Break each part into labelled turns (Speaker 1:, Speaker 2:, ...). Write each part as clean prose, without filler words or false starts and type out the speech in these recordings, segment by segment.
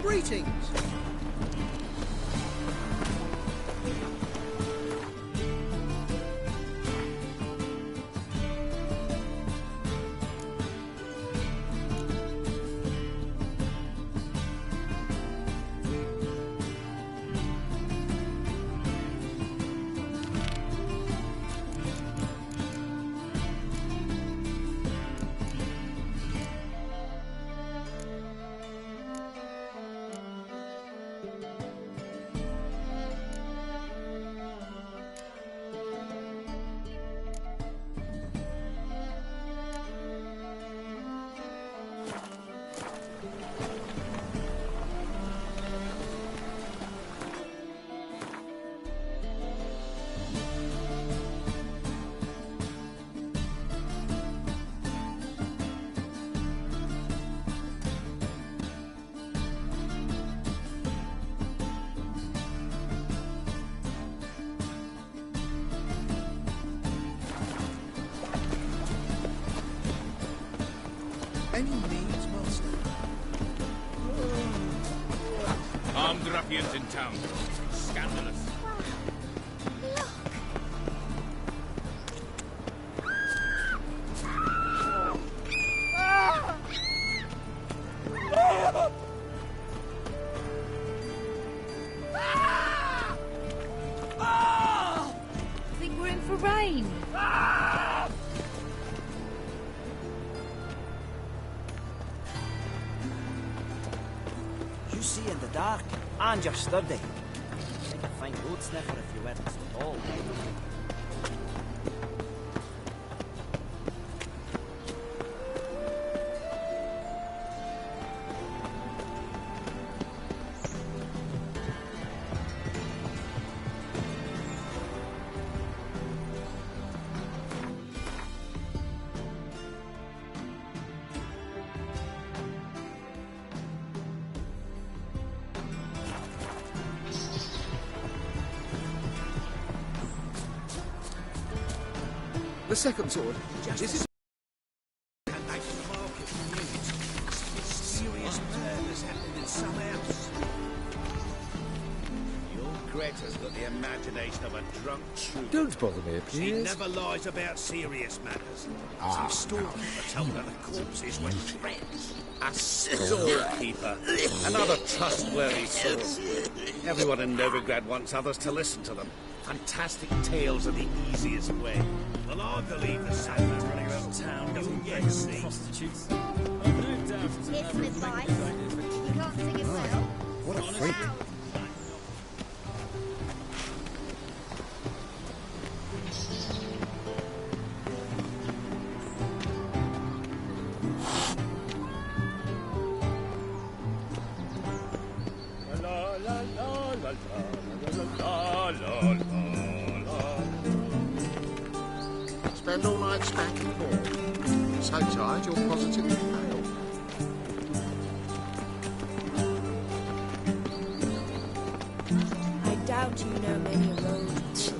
Speaker 1: Greetings! Any needs, master?
Speaker 2: Armed ruffians in town. Scandalous.
Speaker 3: I think we're in for rain.
Speaker 4: You see in the dark, and you're sturdy. Make a fine road sniffer if you weren't so tall.
Speaker 1: The second sword. This is
Speaker 5: Serious murders happened in some house. The old Greta's got the imagination of a drunk troupe.
Speaker 1: Don't bother me,
Speaker 5: She
Speaker 1: please.
Speaker 5: never lies about serious matters. Some storekeeper told her the corpses were friends. A storekeeper. Another trustworthy source. Everyone in Novigrad wants others to listen to them. Fantastic tales are the easiest way. Well, I believe the sailors running around town doesn't yet see.
Speaker 2: Prostitutes.
Speaker 6: Here's some advice. You can't sing it well.
Speaker 1: What a freak.
Speaker 7: Spend all night spanking more. So tired you're positively pale.
Speaker 3: I doubt you know many roads.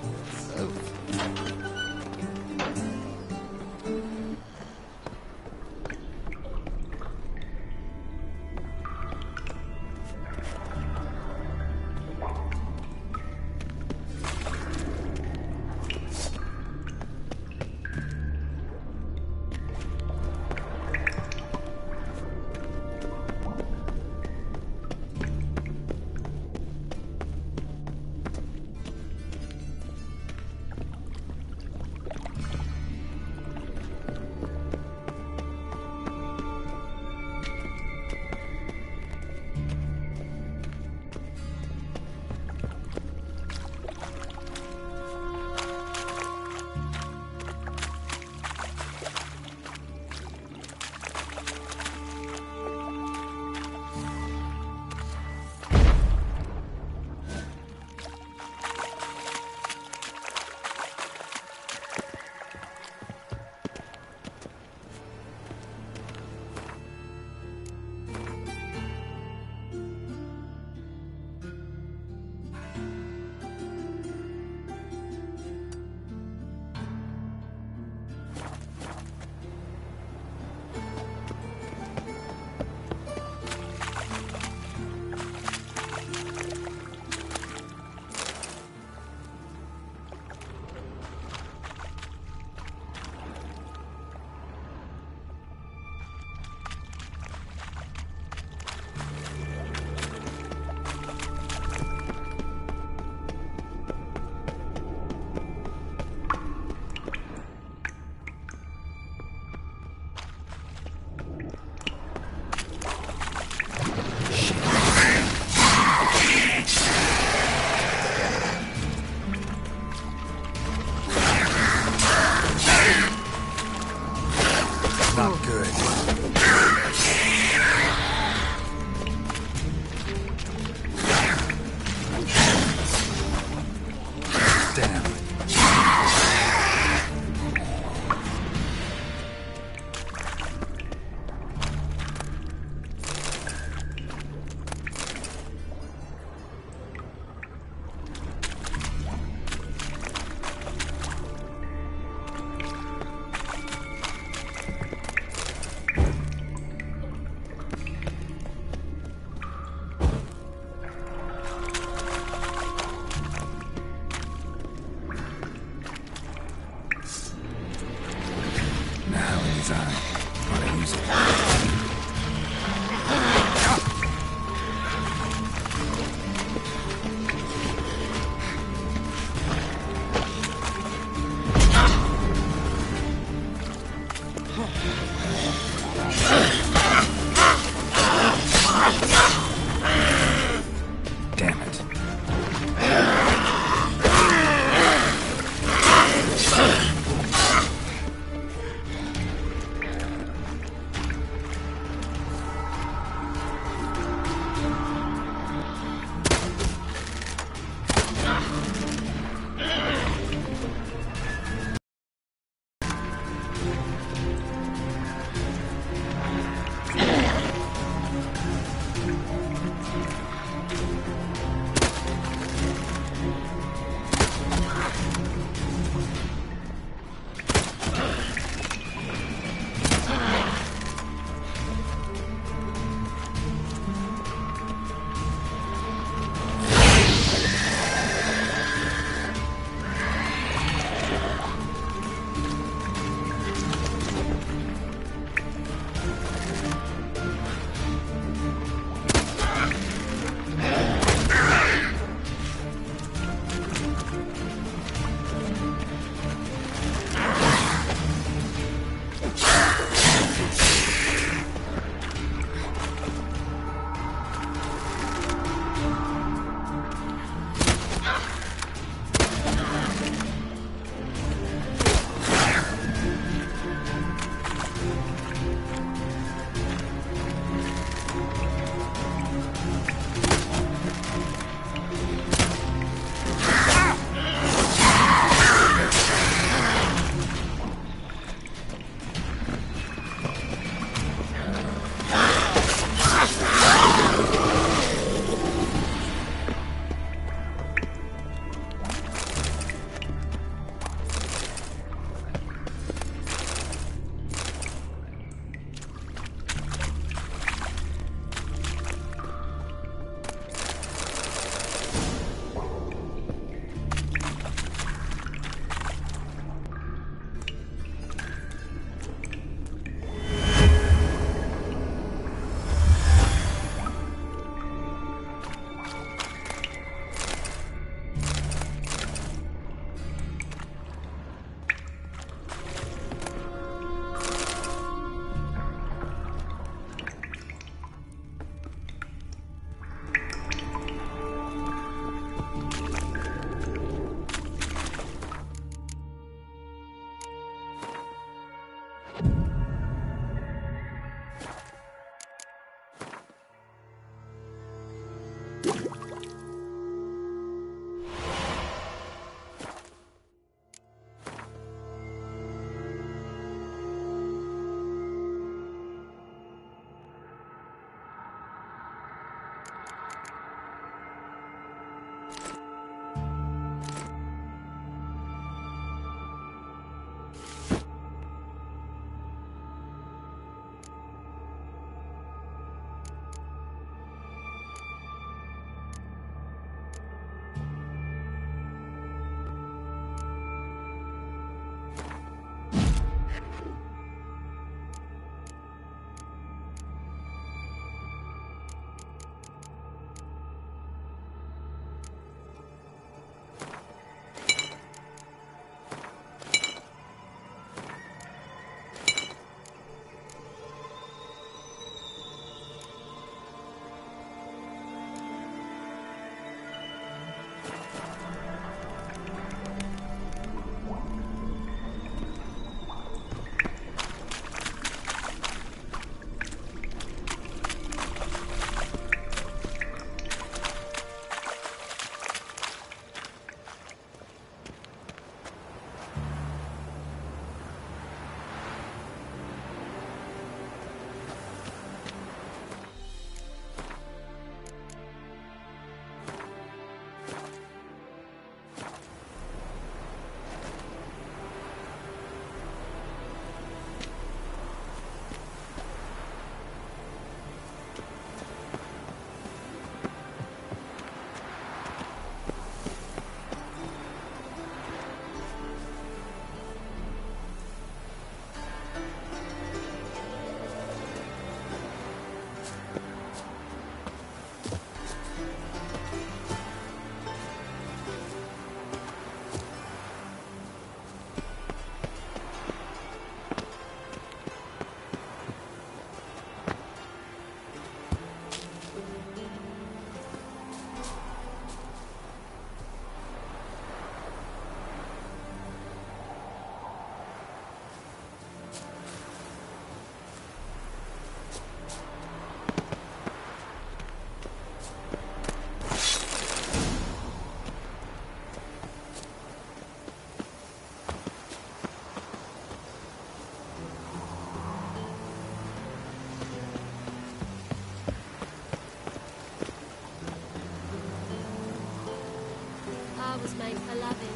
Speaker 3: was made for loving.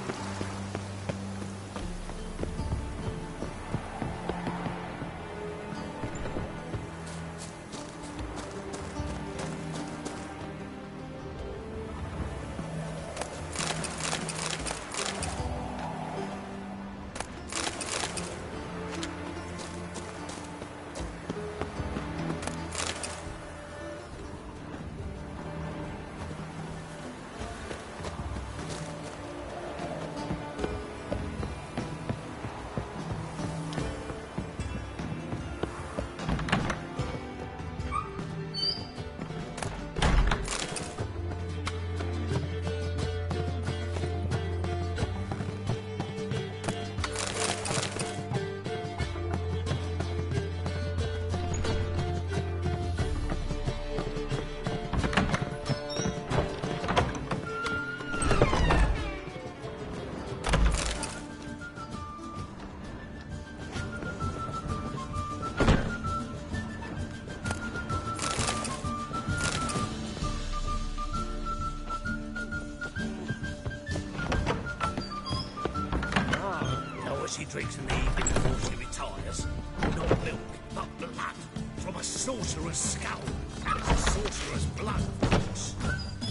Speaker 5: She drinks in the evening before she retires. Not milk, but blood. From a sorcerer's skull. And a sorcerer's blood, of course.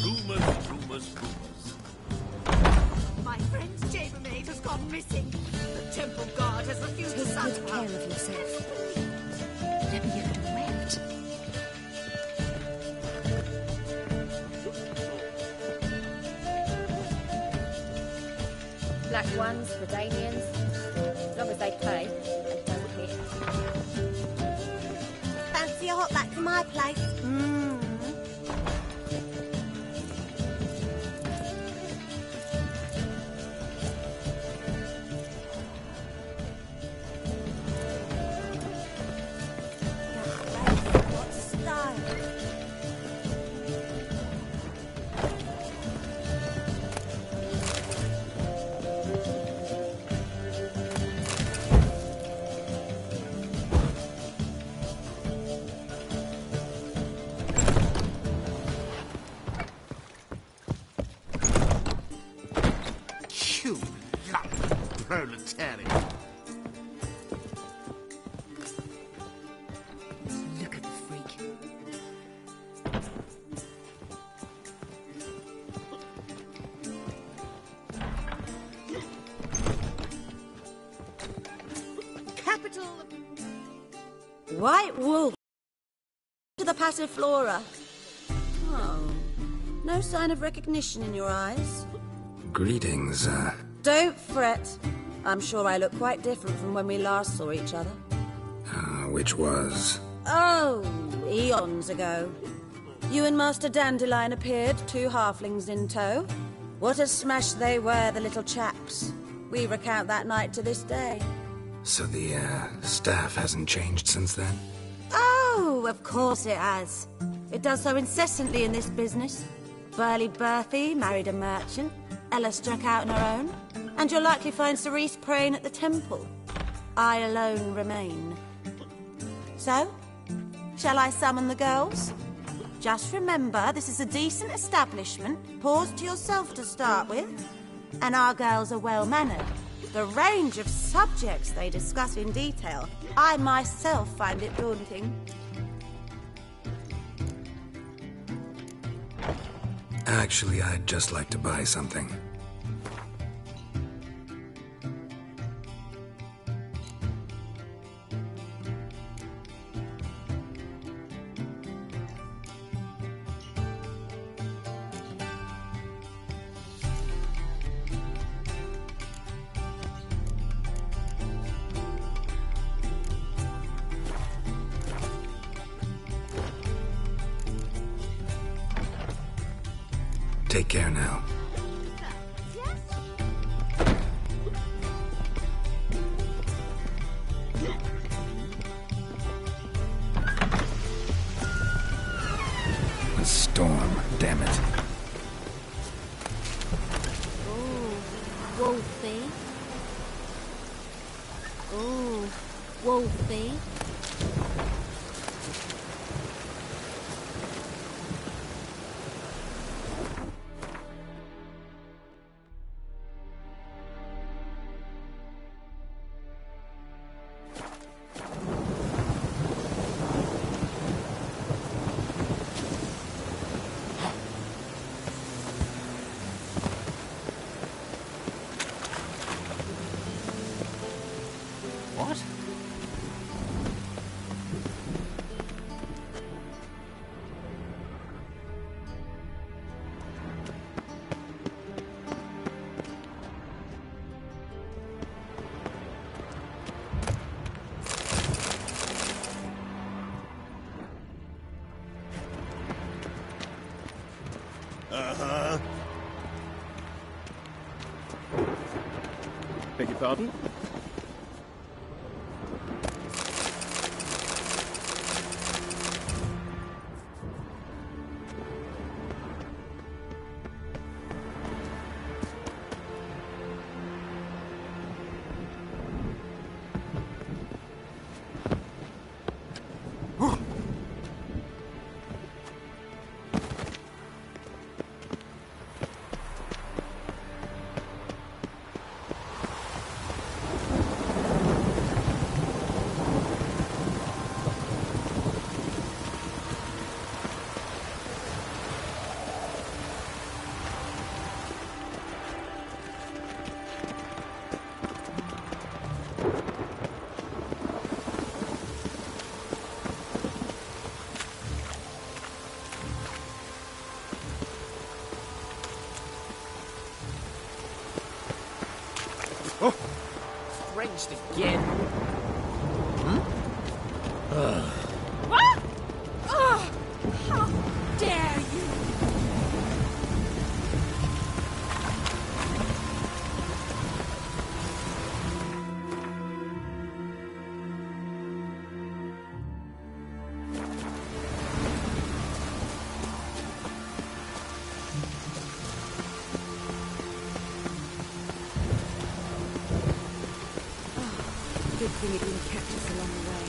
Speaker 5: Rumours, rumours, rumours.
Speaker 6: My friend's chambermaid has gone missing. The temple guard has refused to
Speaker 3: Take
Speaker 6: suck
Speaker 3: good
Speaker 6: her.
Speaker 3: care of yourself. Never get wrecked. Black ones, Redanians, as long as they pay and don't hit.
Speaker 6: Fancy a hot back to my place? What style?
Speaker 7: You lucky proletariat.
Speaker 3: Look at the freak.
Speaker 6: Capital. White wolf. To the passive flora. Oh, no sign of recognition in your eyes.
Speaker 8: Greetings,
Speaker 6: Don't fret. I'm sure I look quite different from when we last saw each other.
Speaker 8: which was...
Speaker 6: Oh, eons ago. You and Master Dandelion appeared, 2 halflings in tow. What a smash they were, the little chaps. We recount that night to this day.
Speaker 8: So the, staff hasn't changed since then?
Speaker 6: Oh, of course it has. It does so incessantly in this business. Burly Berthy married a merchant. Ella struck out on her own. And you'll likely find Cerise praying at the temple. I alone remain. So, shall I summon the girls? Just remember, this is a decent establishment. Pause to yourself to start with. And our girls are well-mannered. The range of subjects they discuss in detail, I myself find it daunting.
Speaker 8: Actually, I'd just like to buy something. Take care now. A storm, damn it.
Speaker 3: Ooh, Wolfie. Ooh, Wolfie.
Speaker 5: Uh-huh.
Speaker 1: Beg your pardon?
Speaker 4: Drenched again.
Speaker 3: What? Oh, how dare you!
Speaker 6: Good thing it didn't catch us along the way.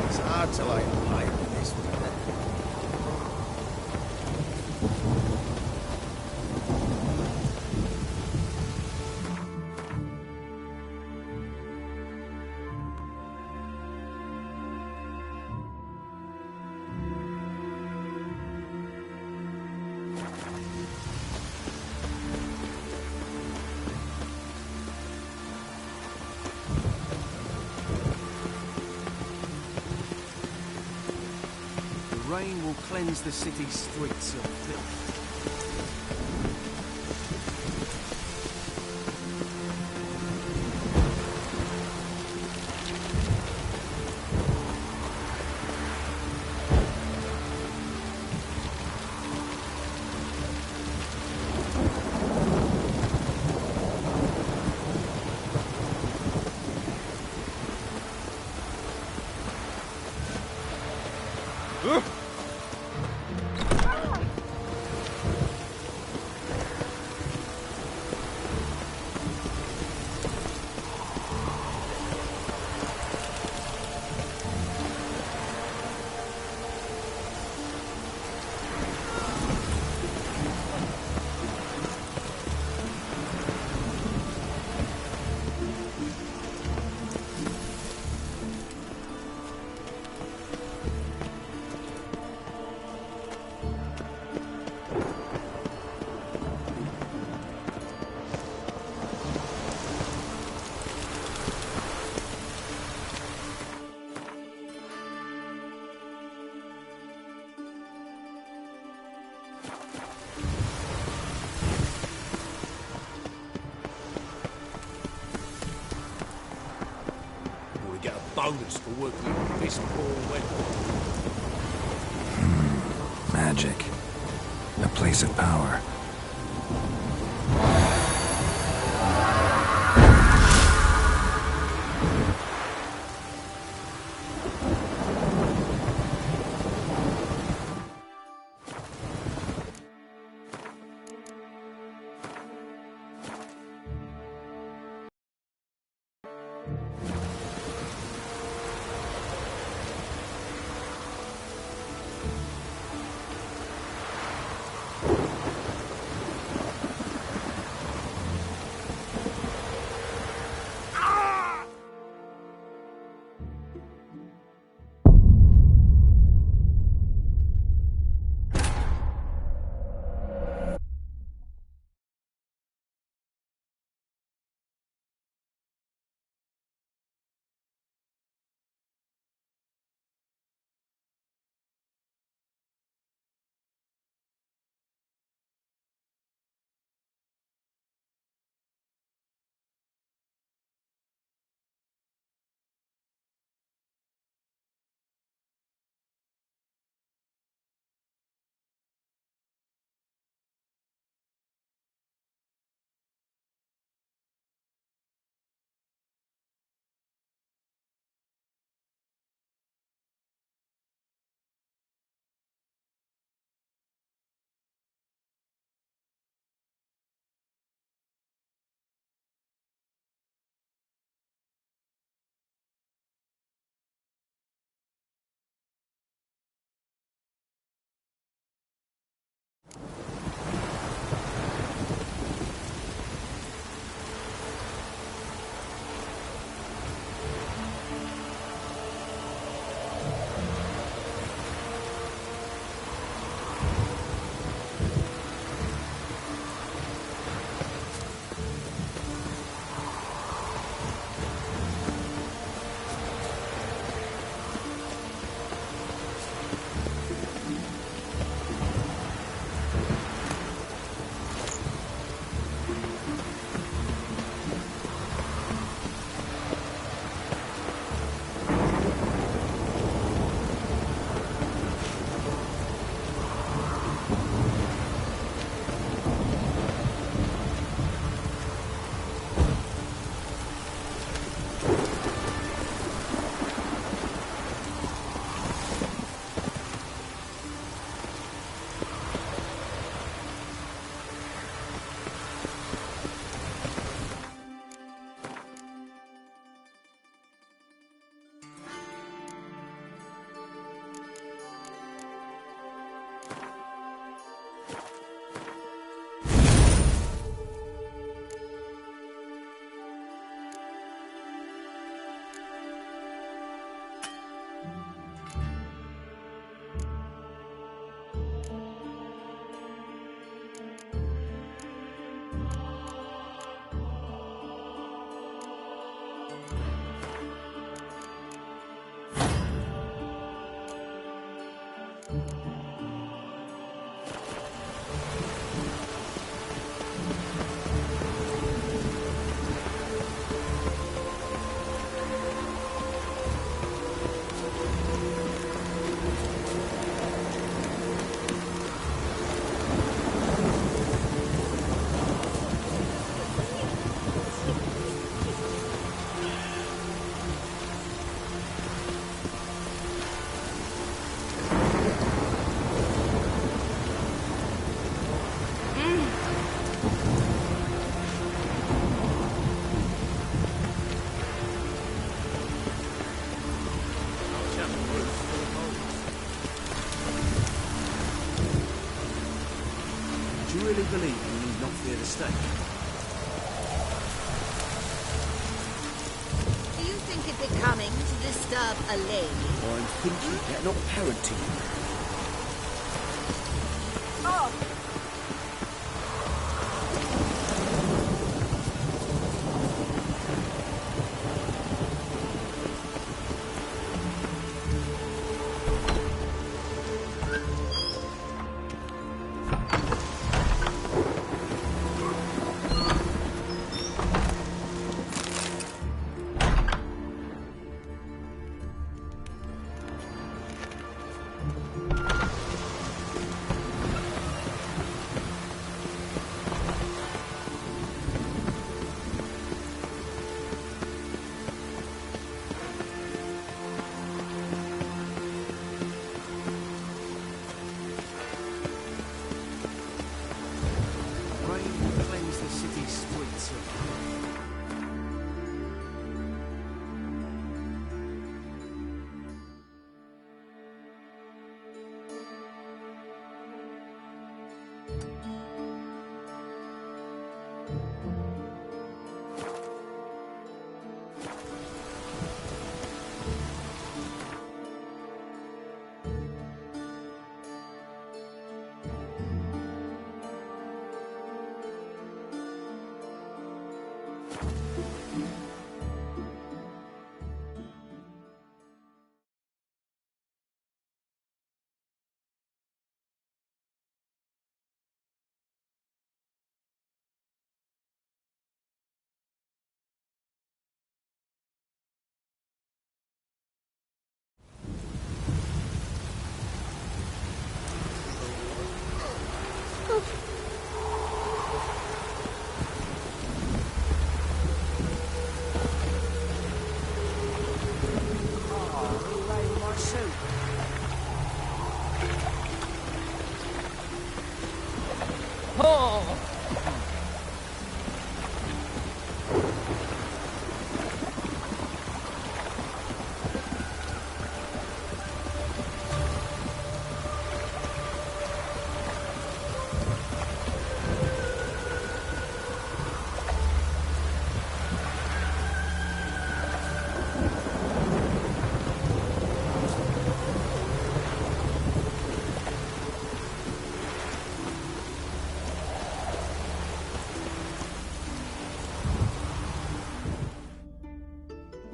Speaker 5: It's hard to lay a pipe in this weather.
Speaker 4: The rain will cleanse the city's streets of filth.
Speaker 5: We get a bonus for working on this poor weather.
Speaker 8: Magic. A place of power.
Speaker 4: Do you really believe you need not fear the state?
Speaker 6: Do you think it becoming to disturb a lady?
Speaker 4: I'm thinking that not apparent to you.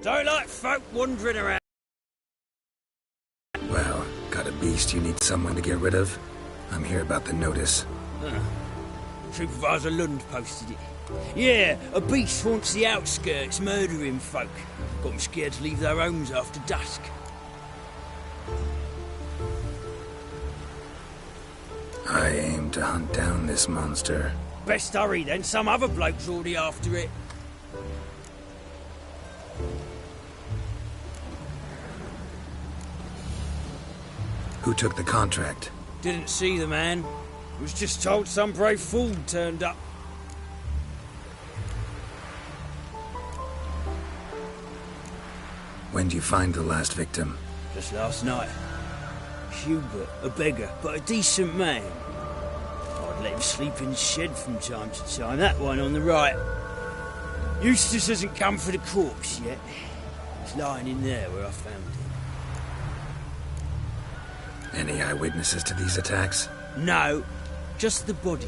Speaker 5: Don't like folk wandering around.
Speaker 8: Well, got a beast you need someone to get rid of? I'm here about the notice.
Speaker 5: Supervisor Lund posted it. Yeah, a beast haunts the outskirts, murdering folk. Got them scared to leave their homes after dusk.
Speaker 8: I aim to hunt down this monster.
Speaker 5: Best hurry then, some other bloke's already after it.
Speaker 8: Who took the contract?
Speaker 5: Didn't see the man. Was just told some brave fool turned up.
Speaker 8: When did you find the last victim?
Speaker 5: Just last night. Hubert, a beggar, but a decent man. I'd let him sleep in the shed from time to time. That one on the right. Eustace hasn't come for the corpse yet. He's lying in there where I found him.
Speaker 8: Any eyewitnesses to these attacks?
Speaker 5: No, just the bodies.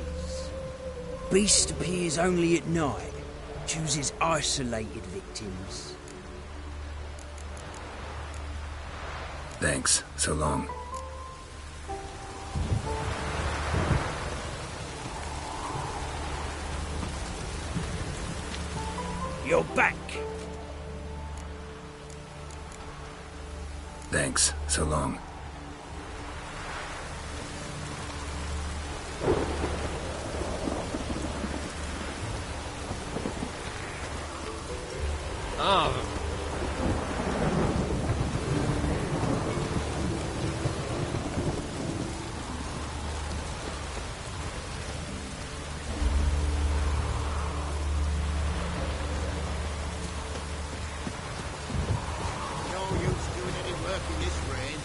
Speaker 5: Beast appears only at night. Chooses isolated victims.
Speaker 8: Thanks. So long.
Speaker 5: You're back.
Speaker 8: Thanks. So long.
Speaker 7: No use doing any work in this rain.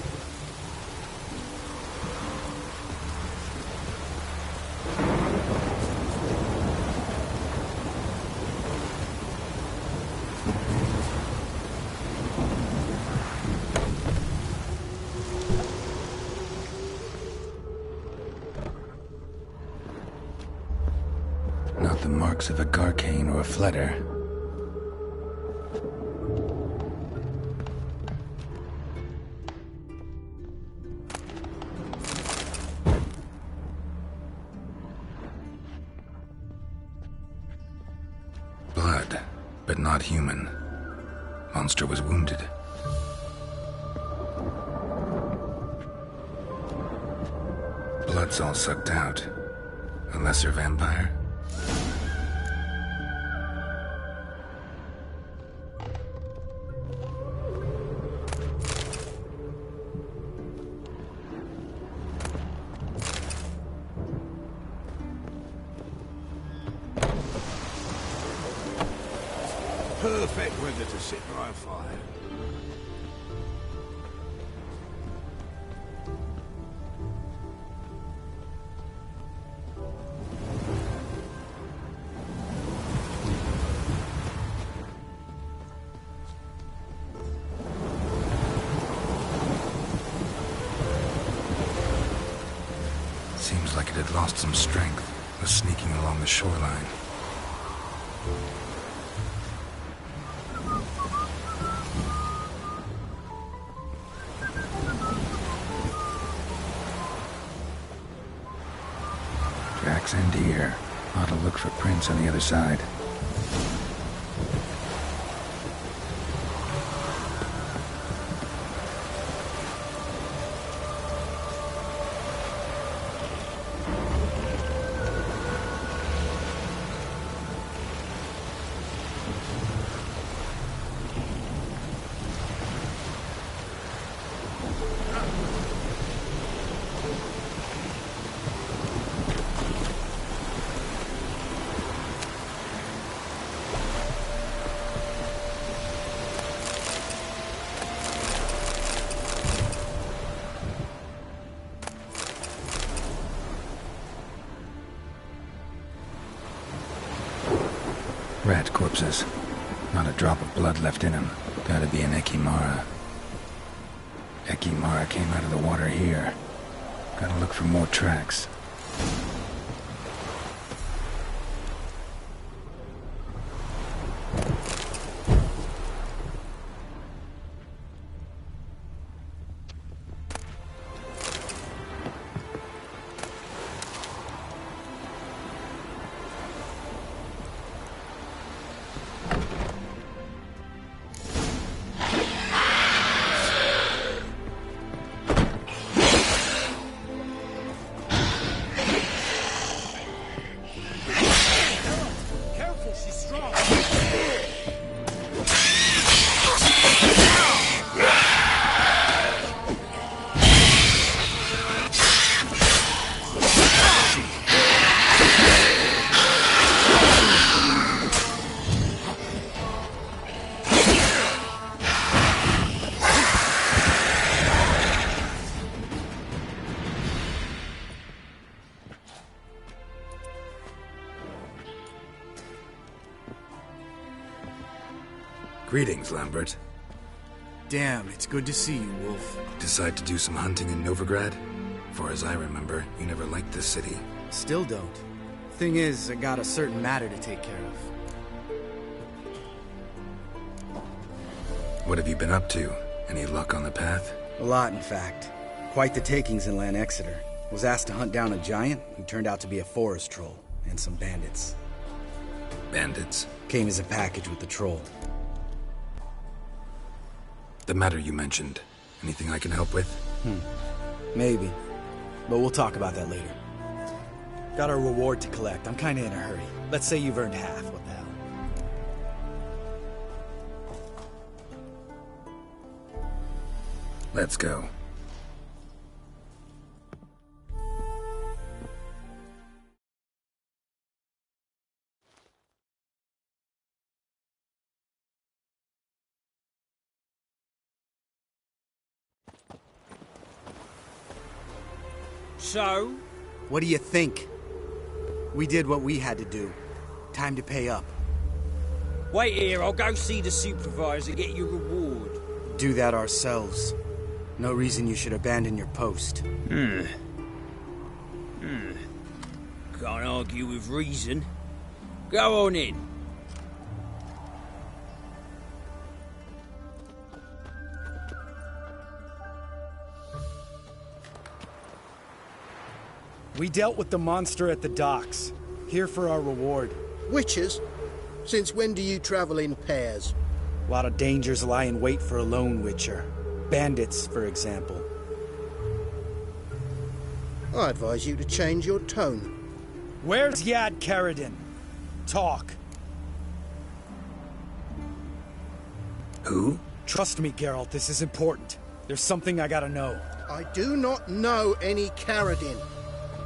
Speaker 8: the marks of a garcane or a fletter. Blood, but not human. Monster was wounded. Blood's all sucked out. A lesser vampire?
Speaker 5: Perfect weather to sit by a fire.
Speaker 8: Seems like it had lost some strength, was sneaking along the shoreline. Tracks end here. Ought to look for prints on the other side. Rat corpses. Not a drop of blood left in them. Gotta be an Ekimara. Ekimara came out of the water here. Gotta look for more tracks. Greetings, Lambert.
Speaker 1: Damn, it's good to see you, Wolf.
Speaker 8: Decide to do some hunting in Novigrad? Far as I remember, you never liked this city.
Speaker 1: Still don't. Thing is, I got a certain matter to take care of.
Speaker 8: What have you been up to? Any luck on the path?
Speaker 1: A lot, in fact. Quite the takings in Lan Exeter. Was asked to hunt down a giant who turned out to be a forest troll, and some bandits.
Speaker 8: Bandits?
Speaker 1: Came as a package with the troll.
Speaker 8: The matter you mentioned. Anything I can help with?
Speaker 1: Maybe. But we'll talk about that later. Got a reward to collect. I'm kinda in a hurry. Let's say you've earned half. What the hell?
Speaker 8: Let's go.
Speaker 4: So?
Speaker 1: What do you think? We did what we had to do. Time to pay up.
Speaker 4: Wait here, I'll go see the supervisor, get your reward.
Speaker 1: Do that ourselves. No reason you should abandon your post.
Speaker 4: Can't argue with reason.
Speaker 9: Go on in.
Speaker 1: We dealt with the monster at the docks. Here for our reward.
Speaker 7: Witchers? Since when do you travel in pairs?
Speaker 1: A lot of dangers lie in wait for a lone witcher. Bandits, for example.
Speaker 7: I advise you to change your tone.
Speaker 1: Where's Yad Karadin? Talk.
Speaker 8: Who?
Speaker 1: Trust me, Geralt, this is important. There's something I gotta know.
Speaker 7: I do not know any Karadin.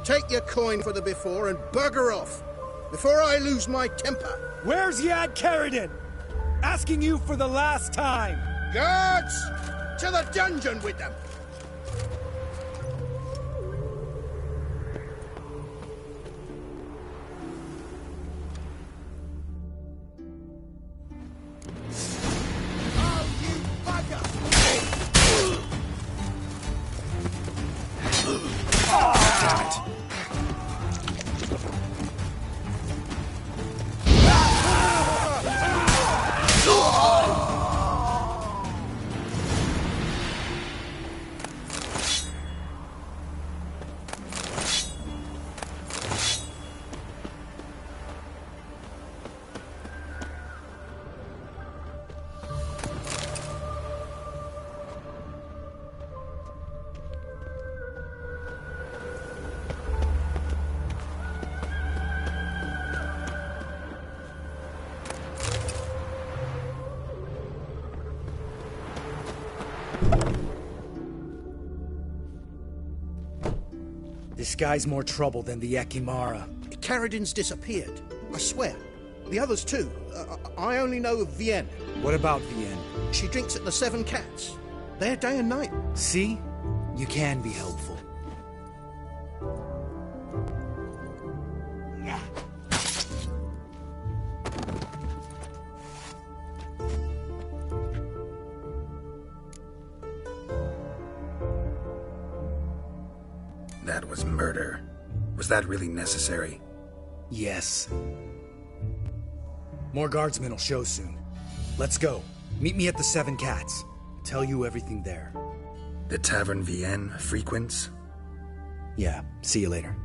Speaker 7: Take your coin for the before and bugger off, before I lose my temper.
Speaker 1: Where's Yad Karadin? Asking you for the last time.
Speaker 7: Guards! To the dungeon with them!
Speaker 1: This guy's more trouble than the Ekimara.
Speaker 7: Karadin's disappeared, I swear. The others too. I only know of Vienne.
Speaker 1: What about Vienne?
Speaker 7: She drinks at the Seven Cats. There day and night.
Speaker 1: See? You can be helpful.
Speaker 8: That was murder. Was that really necessary?
Speaker 1: Yes. More guardsmen will show soon. Let's go. Meet me at the Seven Cats. I'll tell you everything there.
Speaker 8: The Tavern Vienne frequents?
Speaker 1: Yeah, see you later.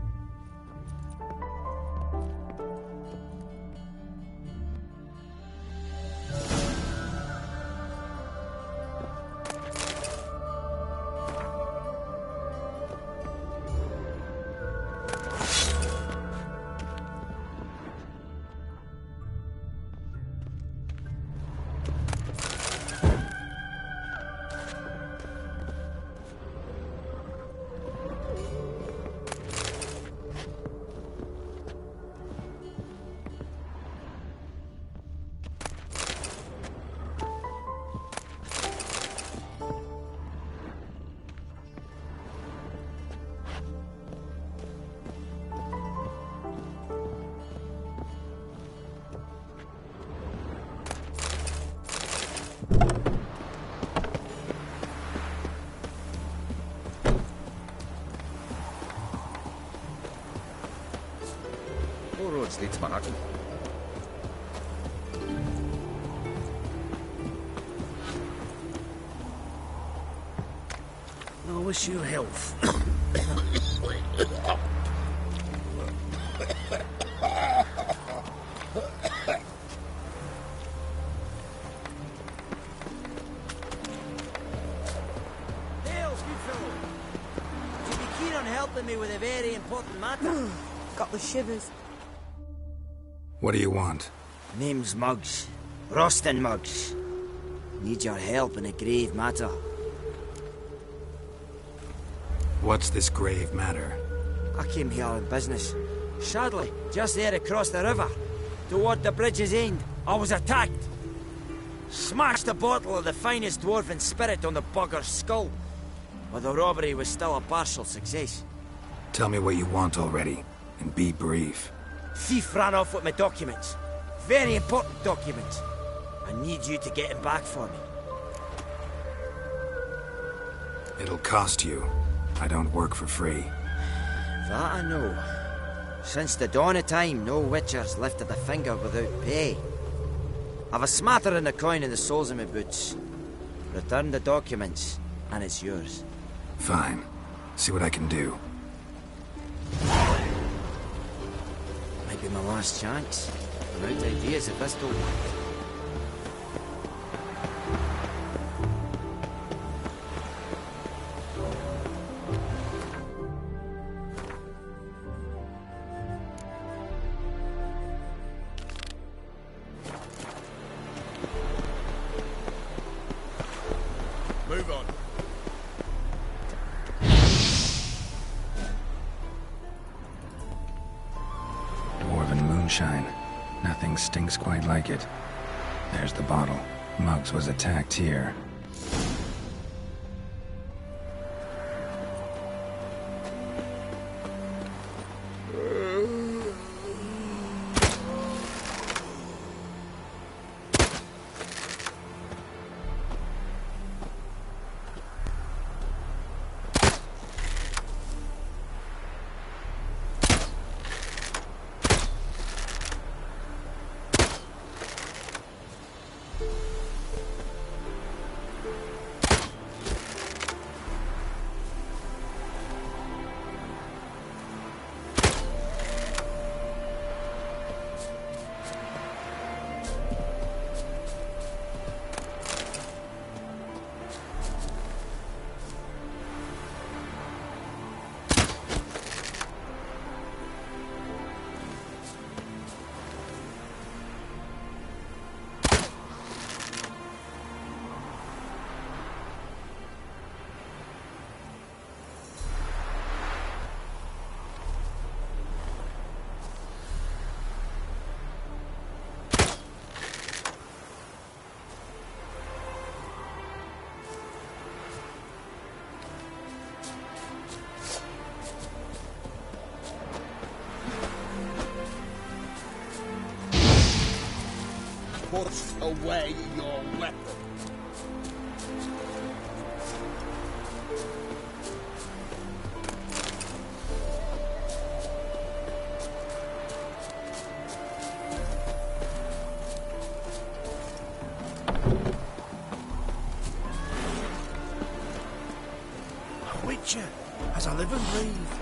Speaker 2: All roads lead to Manhattan.
Speaker 9: I wish you health.
Speaker 4: Me with a very important matter.
Speaker 6: Got the shivers.
Speaker 8: What do you want?
Speaker 4: Name's Muggs. Rostin Muggs. Need your help in a grave matter.
Speaker 8: What's this grave matter?
Speaker 4: I came here on business. Sadly, just there across the river, toward the bridge's end, I was attacked. Smashed a bottle of the finest dwarven spirit on the bugger's skull. But the robbery was still a partial success.
Speaker 8: Tell me what you want already, and be brief.
Speaker 4: Thief ran off with my documents. Very important documents. I need you to get him back for me.
Speaker 8: It'll cost you. I don't work for free.
Speaker 4: That I know. Since the dawn of time, no witchers lifted a finger without pay. I've a smattering of coin in the soles of my boots. Return the documents, and it's yours.
Speaker 8: Fine. See what I can do.
Speaker 4: Might be my last chance. I'm out of ideas if this don't work.
Speaker 2: Move on.
Speaker 8: Dwarven moonshine. Nothing stinks quite like it. There's the bottle. Muggs was attacked here.
Speaker 7: Put away your weapon.
Speaker 9: A witcher, as I live and breathe.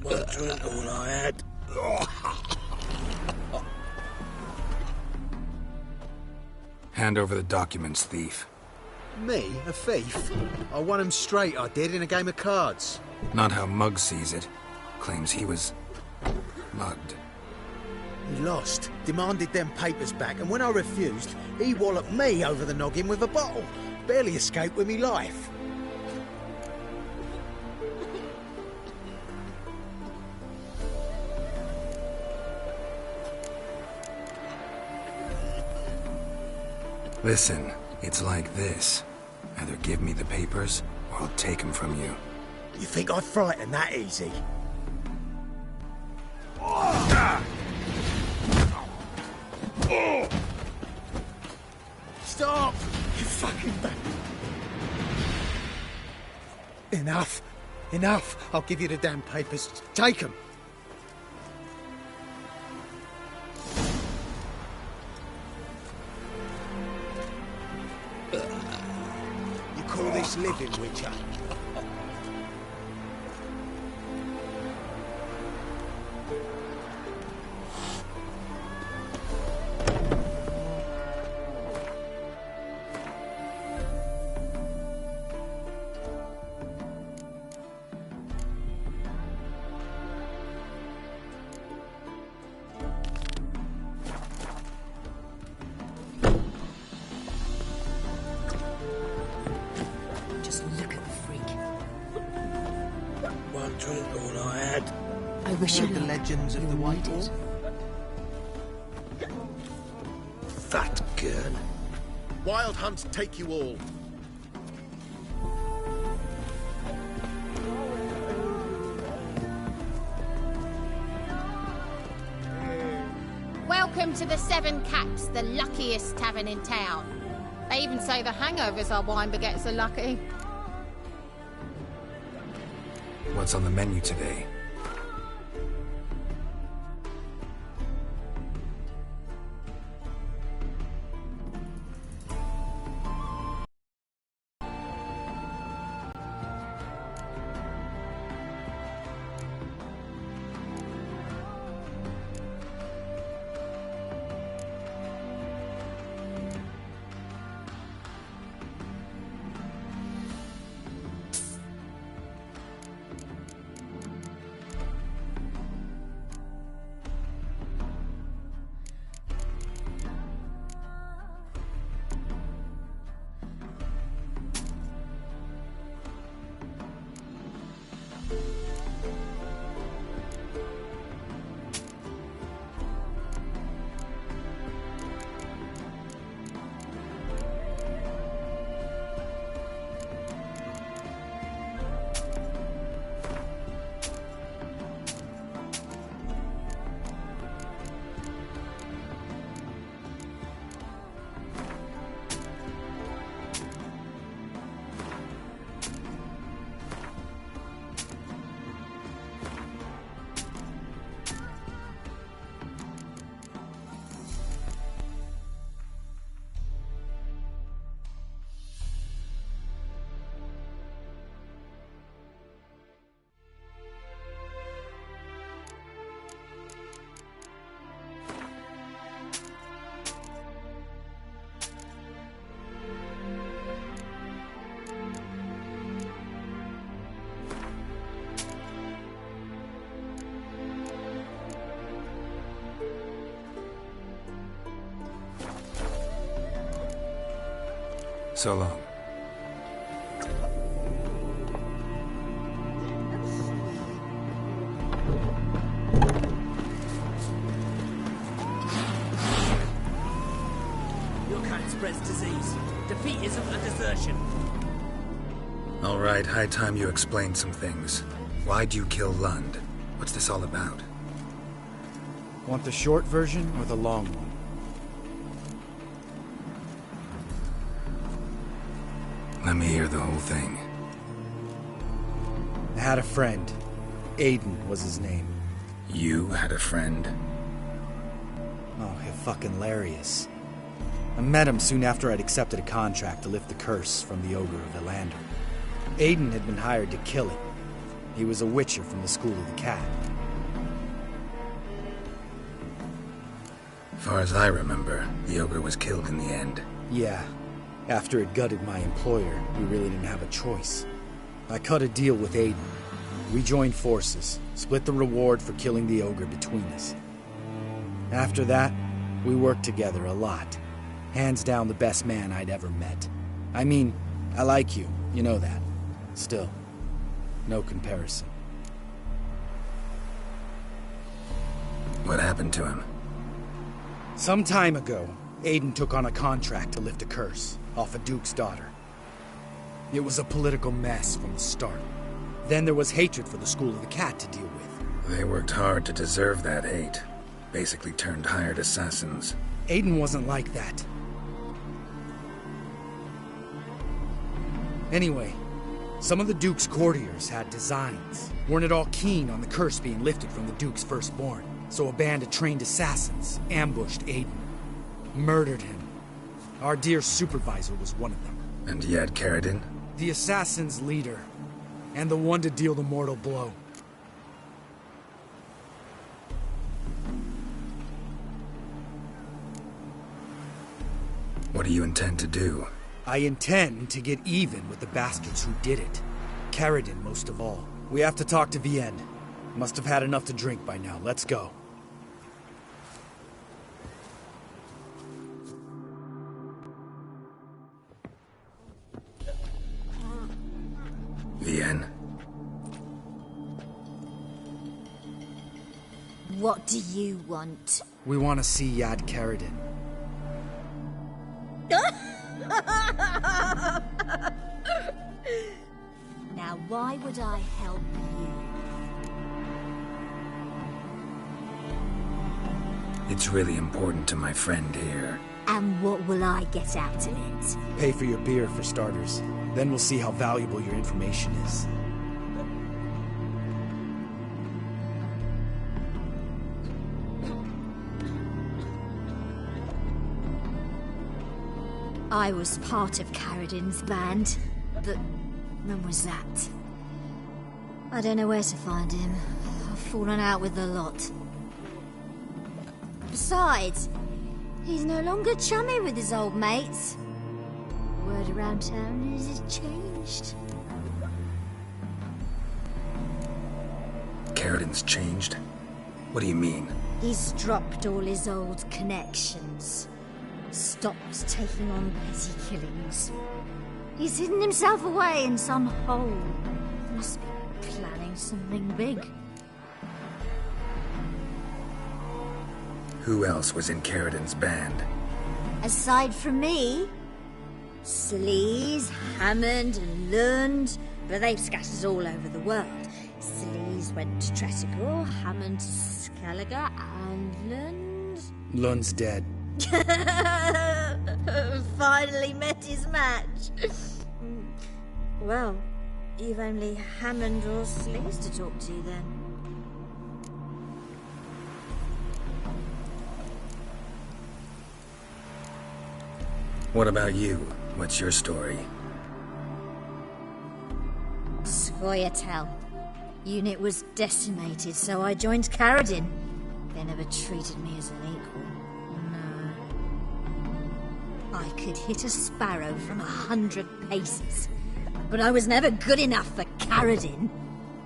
Speaker 9: Well, drink all I had.
Speaker 8: Hand over the documents, thief.
Speaker 1: Me? A thief? I won him straight, I did, in a game of cards.
Speaker 8: Not how Muggs sees it. Claims he was mugged.
Speaker 1: He lost, demanded them papers back, and when I refused, he walloped me over the noggin with a bottle. Barely escaped with me life.
Speaker 8: Listen, it's like this. Either give me the papers, or I'll take them from you.
Speaker 1: You think I'd frighten that easy? Stop! You fucking bad. Enough. Enough. I'll give you the damn papers. Take them.
Speaker 9: nice living, Witcher.
Speaker 10: I wish you
Speaker 9: the legends of the White Wall.
Speaker 2: That girl.
Speaker 7: Wild hunts take you all.
Speaker 3: Welcome to the Seven Caps, the luckiest tavern in town. They even say the hangovers our wine baguettes are lucky.
Speaker 8: What's on the menu today? So long.
Speaker 4: Your kind spreads disease. Defeatism and desertion.
Speaker 8: All right, high time you explained some things. Why'd you kill Lund? What's this all about?
Speaker 1: Want the short version or the long one?
Speaker 8: Let me hear the whole thing.
Speaker 1: I had a friend. Aiden was his name.
Speaker 8: You had a friend?
Speaker 1: Oh, fucking hilarious. I met him soon after I'd accepted a contract to lift the curse from the Ogre of Elander. Aiden had been hired to kill him. He was a witcher from the School of the Cat.
Speaker 8: Far as I remember, the Ogre was killed in the end.
Speaker 1: Yeah. After it gutted my employer, we really didn't have a choice. I cut a deal with Aiden. We joined forces, split the reward for killing the Ogre between us. After that, we worked together a lot. Hands down the best man I'd ever met. I mean, I like you, you know that. Still, no comparison.
Speaker 8: What happened to him?
Speaker 1: Some time ago, Aiden took on a contract to lift a curse off a duke's daughter. It was a political mess from the start. Then there was hatred for the School of the Cat to deal with.
Speaker 8: They worked hard to deserve that hate. Basically turned hired assassins.
Speaker 1: Aiden wasn't like that. Anyway, some of the Duke's courtiers had designs. Weren't at all keen on the curse being lifted from the Duke's firstborn. So a band of trained assassins ambushed Aiden. Murdered him. Our dear supervisor was one of them.
Speaker 8: And you had Carradine?
Speaker 1: The assassin's leader, and the one to deal the mortal blow.
Speaker 8: What do you intend to do?
Speaker 1: I intend to get even with the bastards who did it. Carradine, most of all. We have to talk to Vienne. Must have had enough to drink by now. Let's go.
Speaker 8: Vienne?
Speaker 10: What do you want?
Speaker 1: We want to see Yad Carradine.
Speaker 10: Now, why would I help you?
Speaker 8: It's really important to my friend here.
Speaker 10: And what will I get out of it?
Speaker 1: Pay for your beer, for starters. Then we'll see how valuable your information is.
Speaker 10: I was part of Carradine's band, but when was that? I don't know where to find him. I've fallen out with the lot. Besides, he's no longer chummy with his old mates. Word around town is it's changed.
Speaker 8: Carradine's changed? What do you mean?
Speaker 10: He's dropped all his old connections. Stopped taking on petty killings. He's hidden himself away in some hole. Must be planning something big.
Speaker 8: Who else was in Carradine's band?
Speaker 10: Aside from me, Sleaze, Hammond and Lund, but they've scattered all over the world. Sleaze went to Tretigor, Hammond to Skellige, and Lund...
Speaker 1: Lund's dead.
Speaker 10: Finally met his match. Well, you've only Hammond or Sleaze to talk to then.
Speaker 8: What about you? What's your story?
Speaker 10: Scoia'tael. Unit was decimated, so I joined Carradine. They never treated me as an equal. No. I could hit a sparrow from 100 paces, but I was never good enough for Carradine.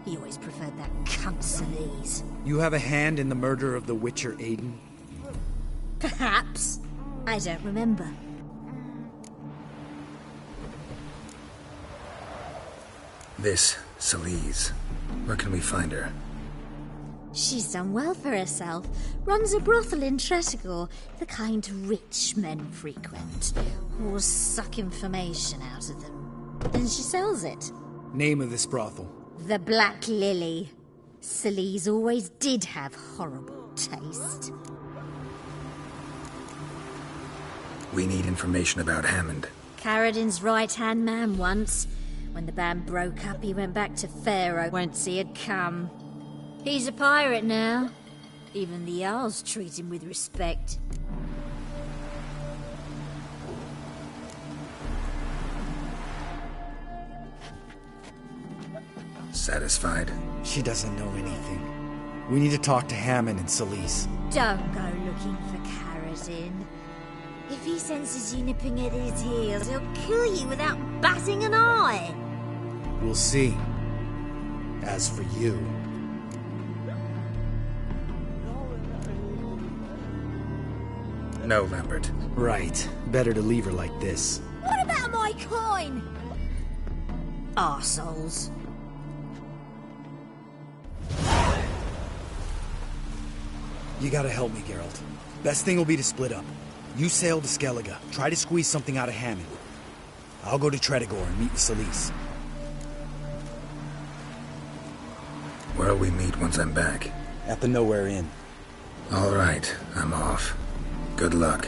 Speaker 10: He always preferred that cunt Sleaze.
Speaker 1: You have a hand in the murder of the Witcher Aiden?
Speaker 10: Perhaps. I don't remember.
Speaker 8: This, Sleaze. Where can we find her?
Speaker 10: She's done well for herself. Runs a brothel in Tretigor, the kind rich men frequent. Whores suck information out of them. Then she sells it.
Speaker 1: Name of this brothel?
Speaker 10: The Black Lily. Sleaze always did have horrible taste.
Speaker 8: We need information about Hammond.
Speaker 10: Carradine's right-hand man once. When the band broke up, he went back to Pharaoh once he had come. He's a pirate now. Even the Jarls treat him with respect.
Speaker 8: Satisfied?
Speaker 1: She doesn't know anything. We need to talk to Hammond and Sleaze.
Speaker 10: Don't go looking for Carradine. If he senses you nipping at his heels, he'll kill you without batting an eye.
Speaker 1: We'll see. As for you...
Speaker 8: No, Lambert.
Speaker 1: Right. Better to leave her like this.
Speaker 10: What about my coin? Arseholes.
Speaker 1: You gotta help me, Geralt. Best thing will be to split up. You sail to Skellige. Try to squeeze something out of Hammond. I'll go to Tretigor and meet with Sleaze.
Speaker 8: Where'll we meet once I'm back?
Speaker 1: At the Nowhere Inn.
Speaker 8: All right, I'm off. Good luck.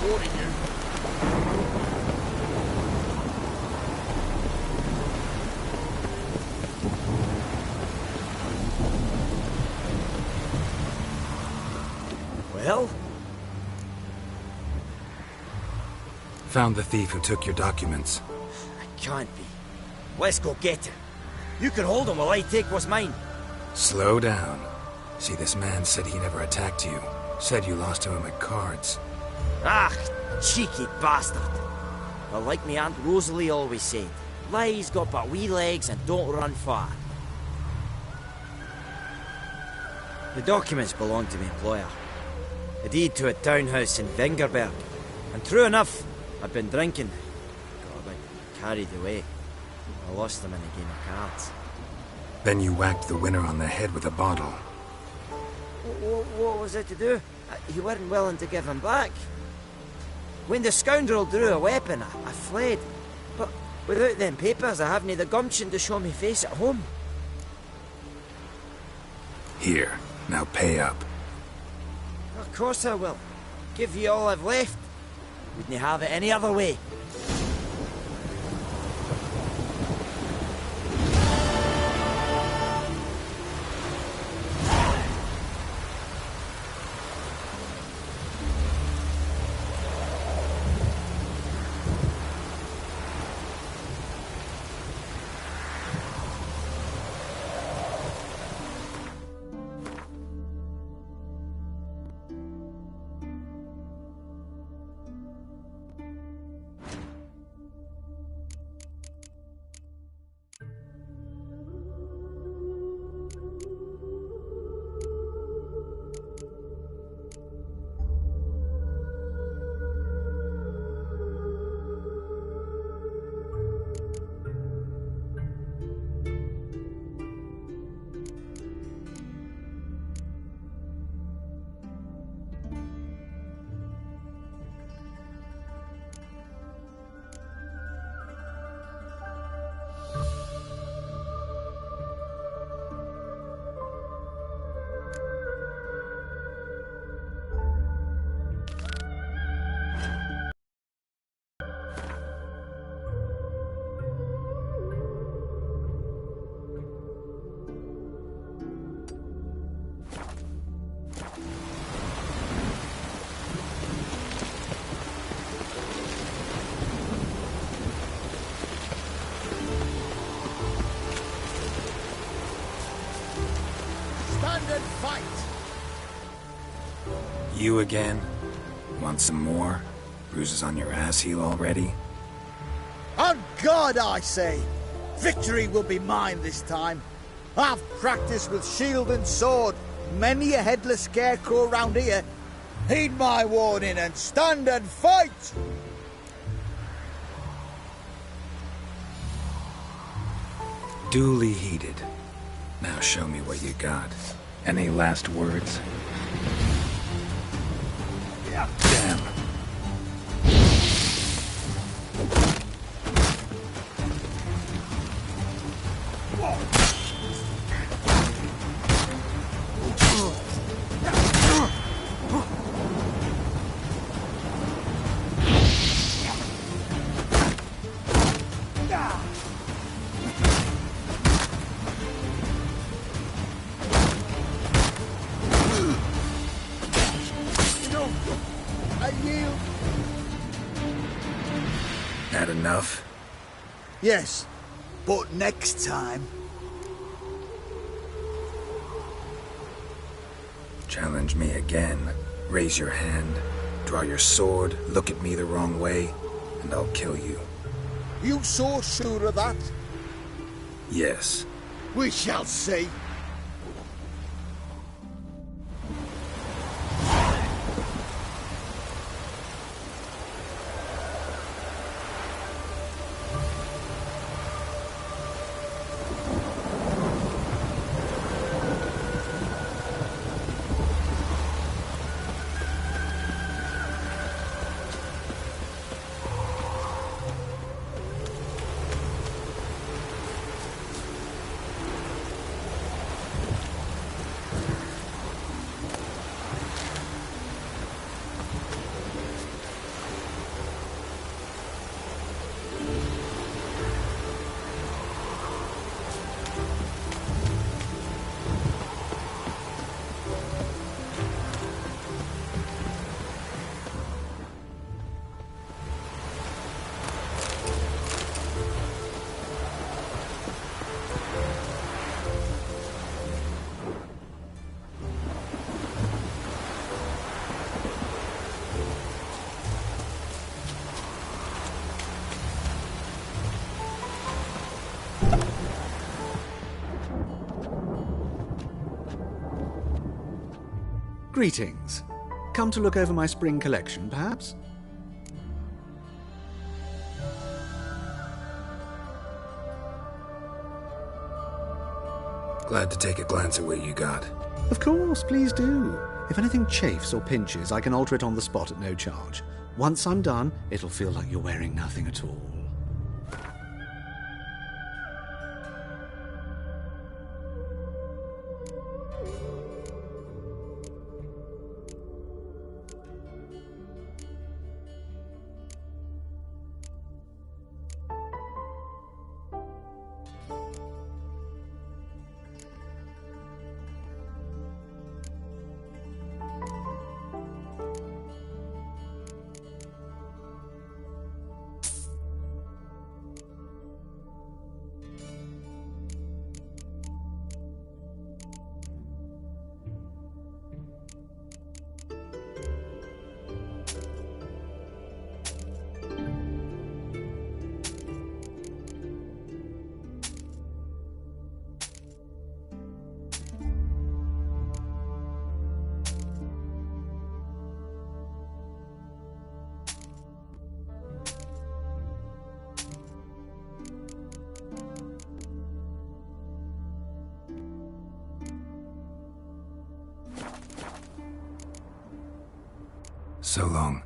Speaker 7: supporting you.
Speaker 4: Well?
Speaker 8: Found the thief who took your documents.
Speaker 4: It can't be. Let's go get him. You can hold him while I take what's mine.
Speaker 8: Slow down. See, this man said he never attacked you. Said you lost to him at cards.
Speaker 4: Ah, cheeky bastard. Well, like me Aunt Rosalie always said, lies got but wee legs and don't run far. The documents belong to my employer. A deed to a townhouse in Vingerberg. And true enough, I've been drinking. Got a bit carried away. I lost them in a game of cards.
Speaker 8: Then you whacked the winner on the head with a bottle.
Speaker 4: What was it to do? You weren't willing to give him back. When the scoundrel drew a weapon, I fled. But without them papers, I haven't the gumption to show me face at home.
Speaker 8: Here, now pay up.
Speaker 4: Of course I will. Give you all I've left. Wouldn't have it any other way.
Speaker 7: Fight!
Speaker 8: You again? Want some more? Bruises on your ass heel already?
Speaker 11: On God, I say! Victory will be mine this time. I've practiced with shield and sword. Many a headless scarecrow round here. Heed my warning and stand and fight!
Speaker 8: Duly heeded. Now show me what you got. Any last words? Damn. That enough?
Speaker 11: Yes, but next time.
Speaker 8: Challenge me again. Raise your hand, draw your sword, look at me the wrong way, and I'll kill you.
Speaker 11: You so sure of that?
Speaker 8: Yes.
Speaker 11: We shall see.
Speaker 12: Greetings. Come to look over my spring collection, perhaps?
Speaker 8: Glad to take a glance at what you got.
Speaker 12: Of course, please do. If anything chafes or pinches, I can alter it on the spot at no charge. Once I'm done, it'll feel like you're wearing nothing at all.
Speaker 8: So long.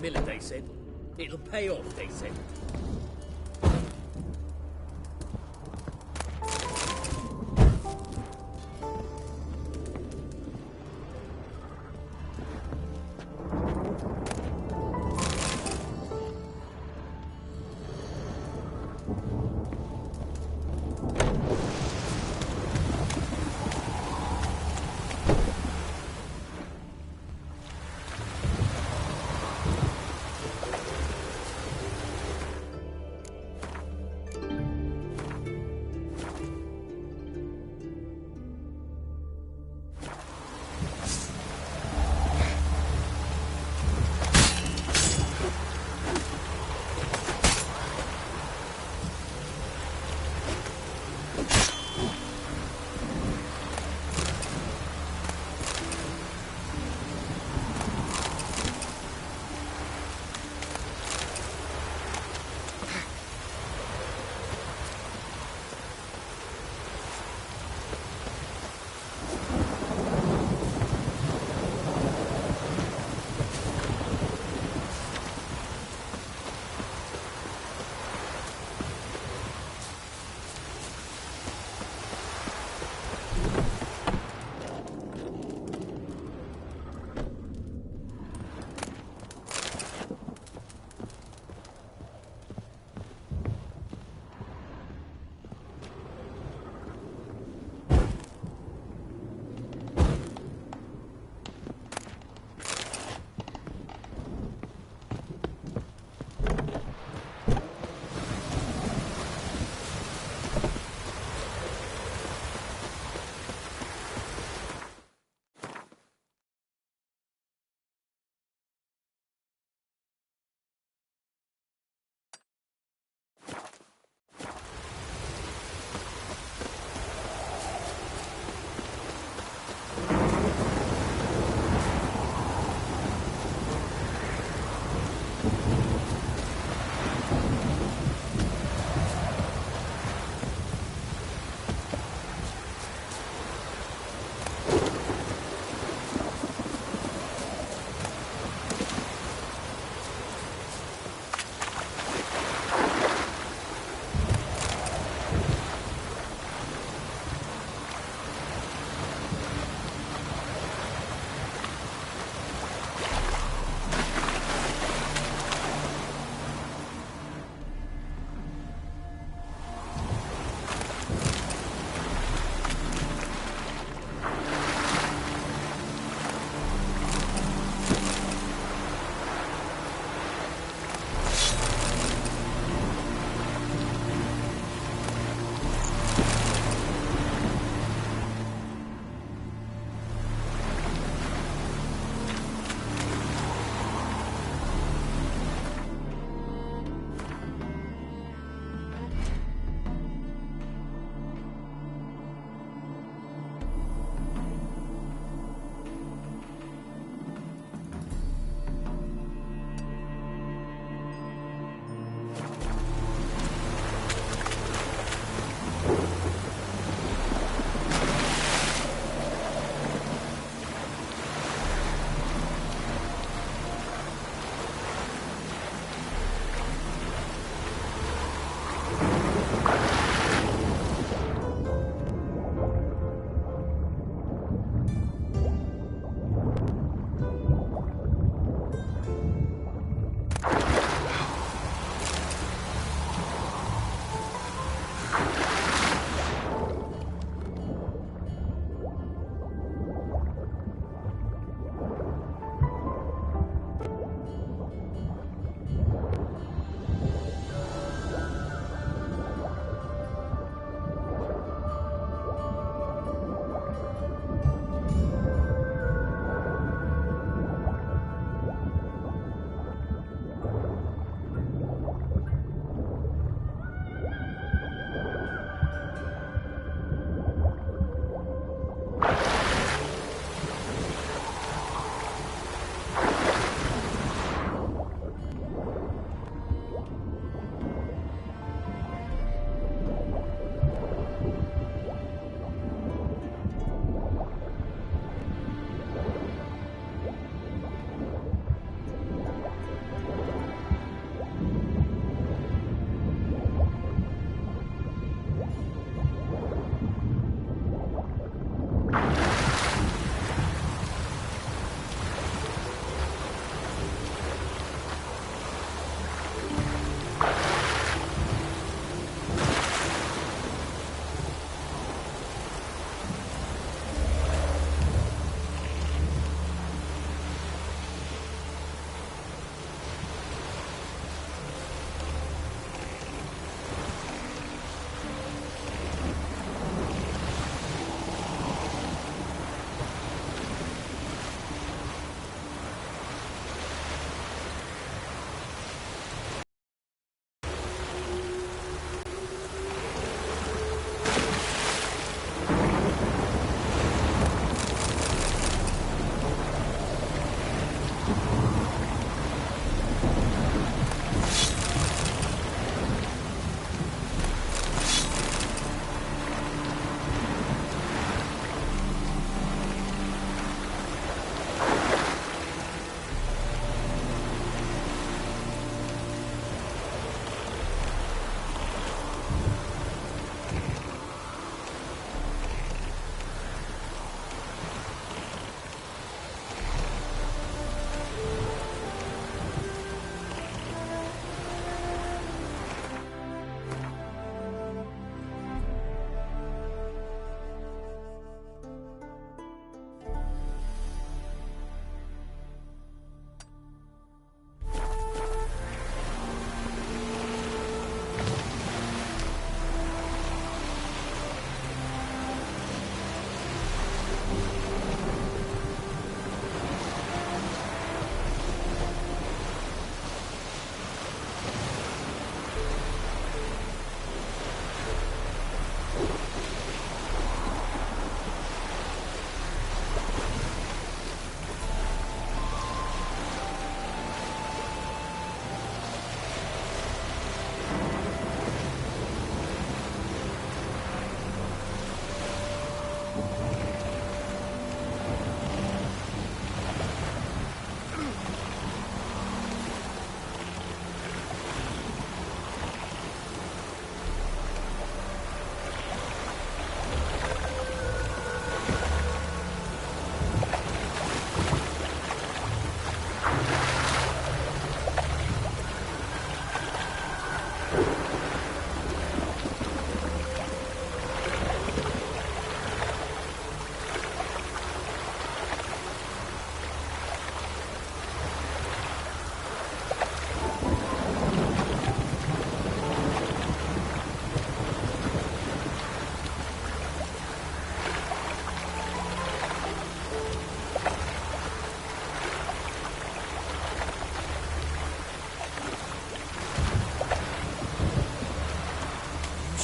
Speaker 5: Miller, they said. It'll pay off, they said.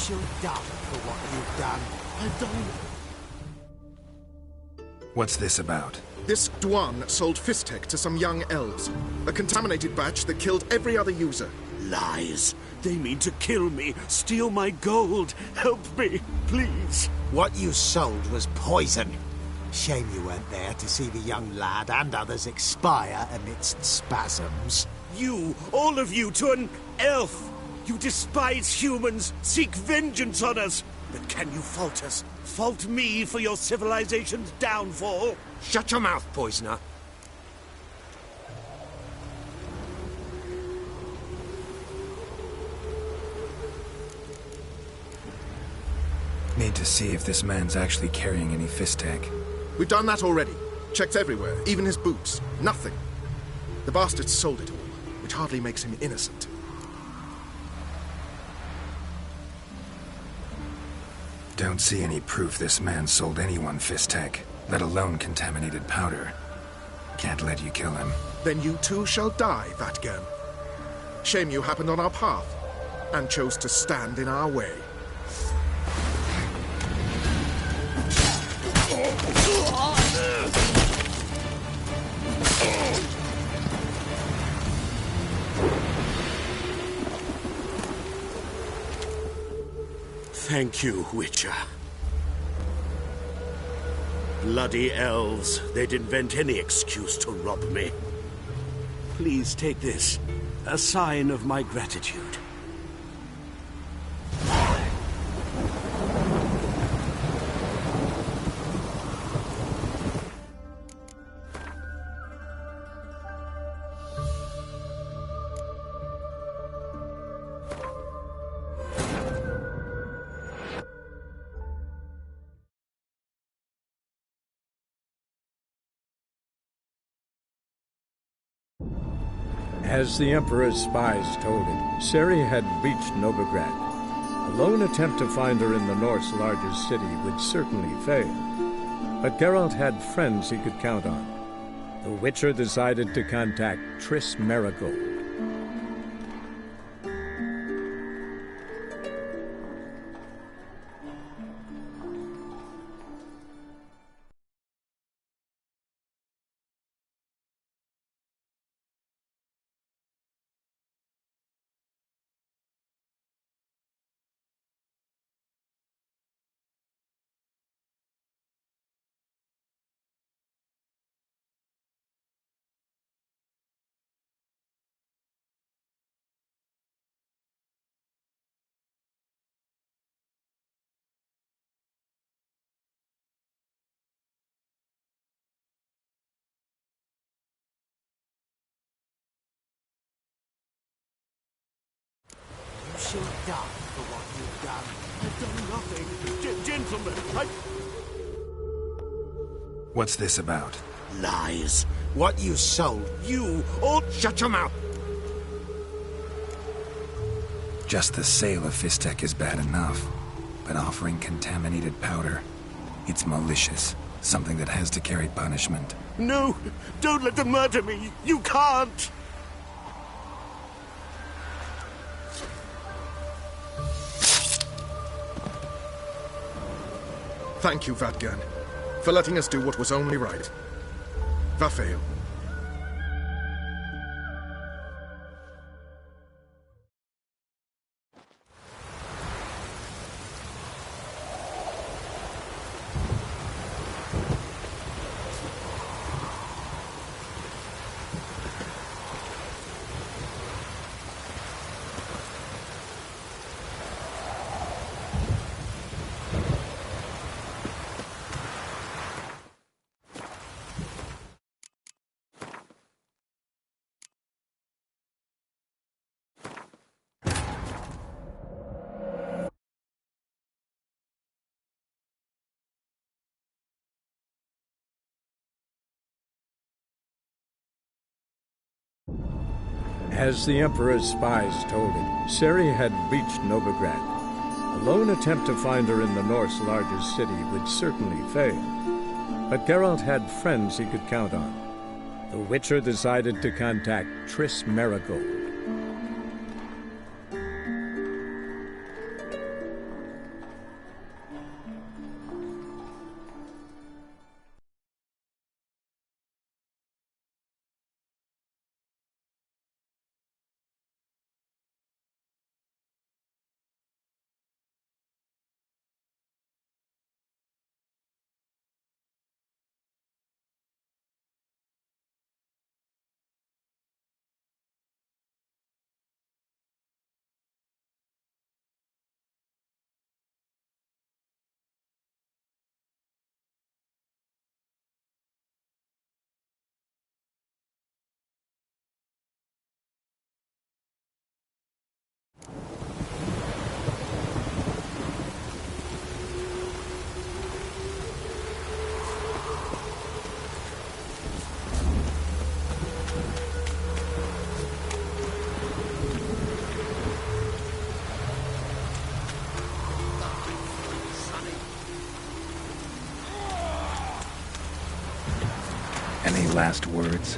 Speaker 9: shall die for what you've done. I've done.
Speaker 8: What's this about?
Speaker 13: This Dwan sold Fistek to some young elves. A contaminated batch that killed every other user.
Speaker 5: Lies. They mean to kill me, steal my gold. Help me, please.
Speaker 9: What you sold was poison. Shame you weren't there to see the young lad and others expire amidst spasms.
Speaker 5: You, all of you, to an elf. You despise humans, seek vengeance on us. But can you fault us? Fault me for your civilization's downfall?
Speaker 2: Shut your mouth, poisoner.
Speaker 8: Need to see if this man's actually carrying any Fistek.
Speaker 13: We've done that already. Checked everywhere, even his boots. Nothing. The bastard sold it all, which hardly makes him innocent.
Speaker 8: Don't see any proof this man sold anyone Fistek, let alone contaminated powder. Can't let you kill him.
Speaker 13: Then you too shall die, Vatgern. Shame you happened on our path, and chose to stand in our way.
Speaker 5: Thank you, Witcher. Bloody elves. They'd invent any excuse to rob me. Please take this. A sign of my gratitude.
Speaker 14: As the Emperor's spies told him, Ciri had reached Novigrad. A lone attempt to find her in the North's largest city would certainly fail. But Geralt had friends he could count on. The Witcher decided to contact Triss Merigold.
Speaker 9: You shall die for what you've done.
Speaker 5: I've done nothing. Gentlemen,
Speaker 8: What's this about?
Speaker 9: Lies. What you sold.
Speaker 5: You all
Speaker 2: shut your mouth.
Speaker 8: Just the sale of Fistek is bad enough, but offering contaminated powder, it's malicious. Something that has to carry punishment.
Speaker 5: No! Don't let them murder me! You can't!
Speaker 13: Thank you, Vatgern, for letting us do what was only right. Vafael.
Speaker 14: As the Emperor's spies told him, Ciri had reached Novigrad. A lone attempt to find her in the North's largest city would certainly fail. But Geralt had friends he could count on. The Witcher decided to contact Triss Merigold.
Speaker 8: last words?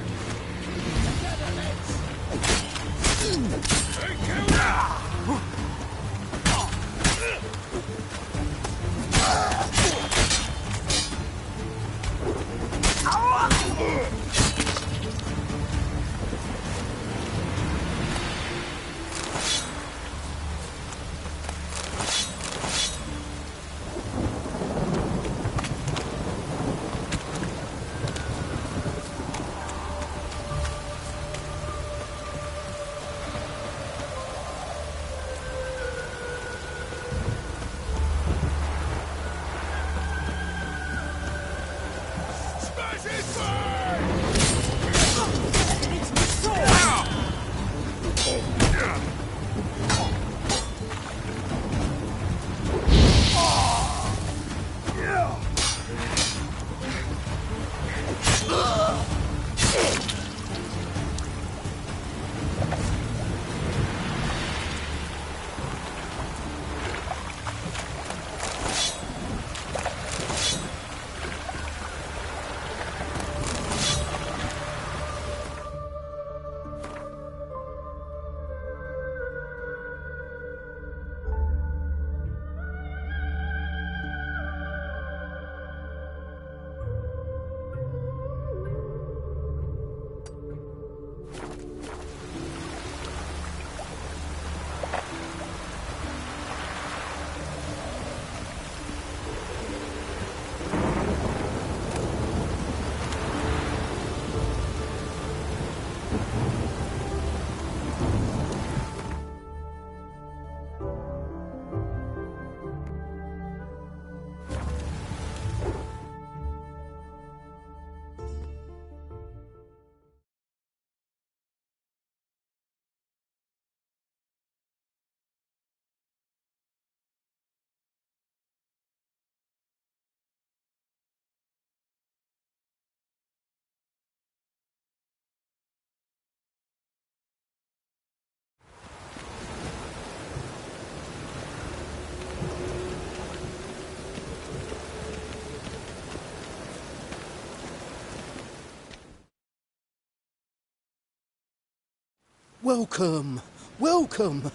Speaker 7: Welcome, welcome.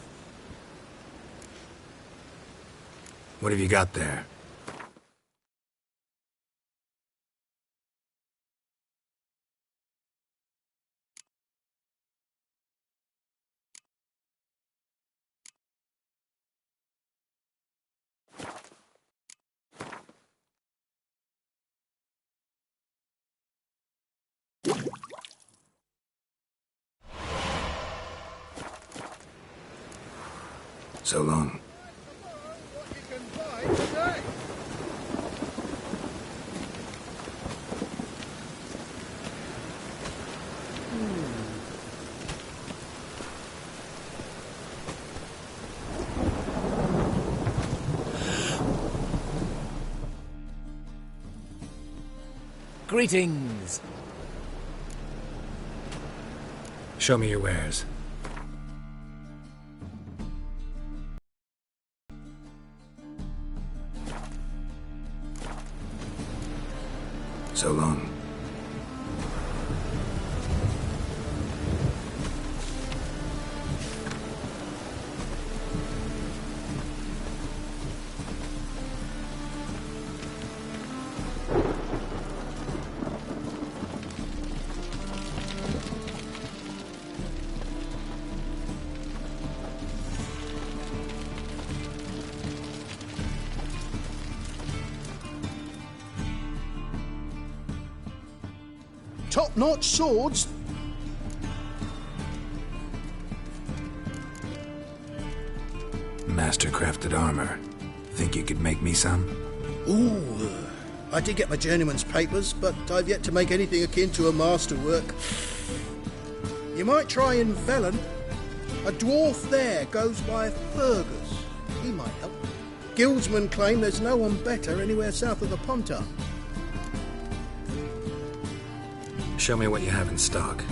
Speaker 8: What have you got there? So long.
Speaker 15: Greetings.
Speaker 8: Show me your wares. So long.
Speaker 7: Top-notch swords?
Speaker 8: Master-crafted armor. Think you could make me some?
Speaker 7: Ooh, I did get my journeyman's papers, but I've yet to make anything akin to a masterwork. You might try in Velen. A dwarf there goes by Fergus. He might help. Guildsmen claim there's no one better anywhere south of the Pontar.
Speaker 8: Show me what you have in stock.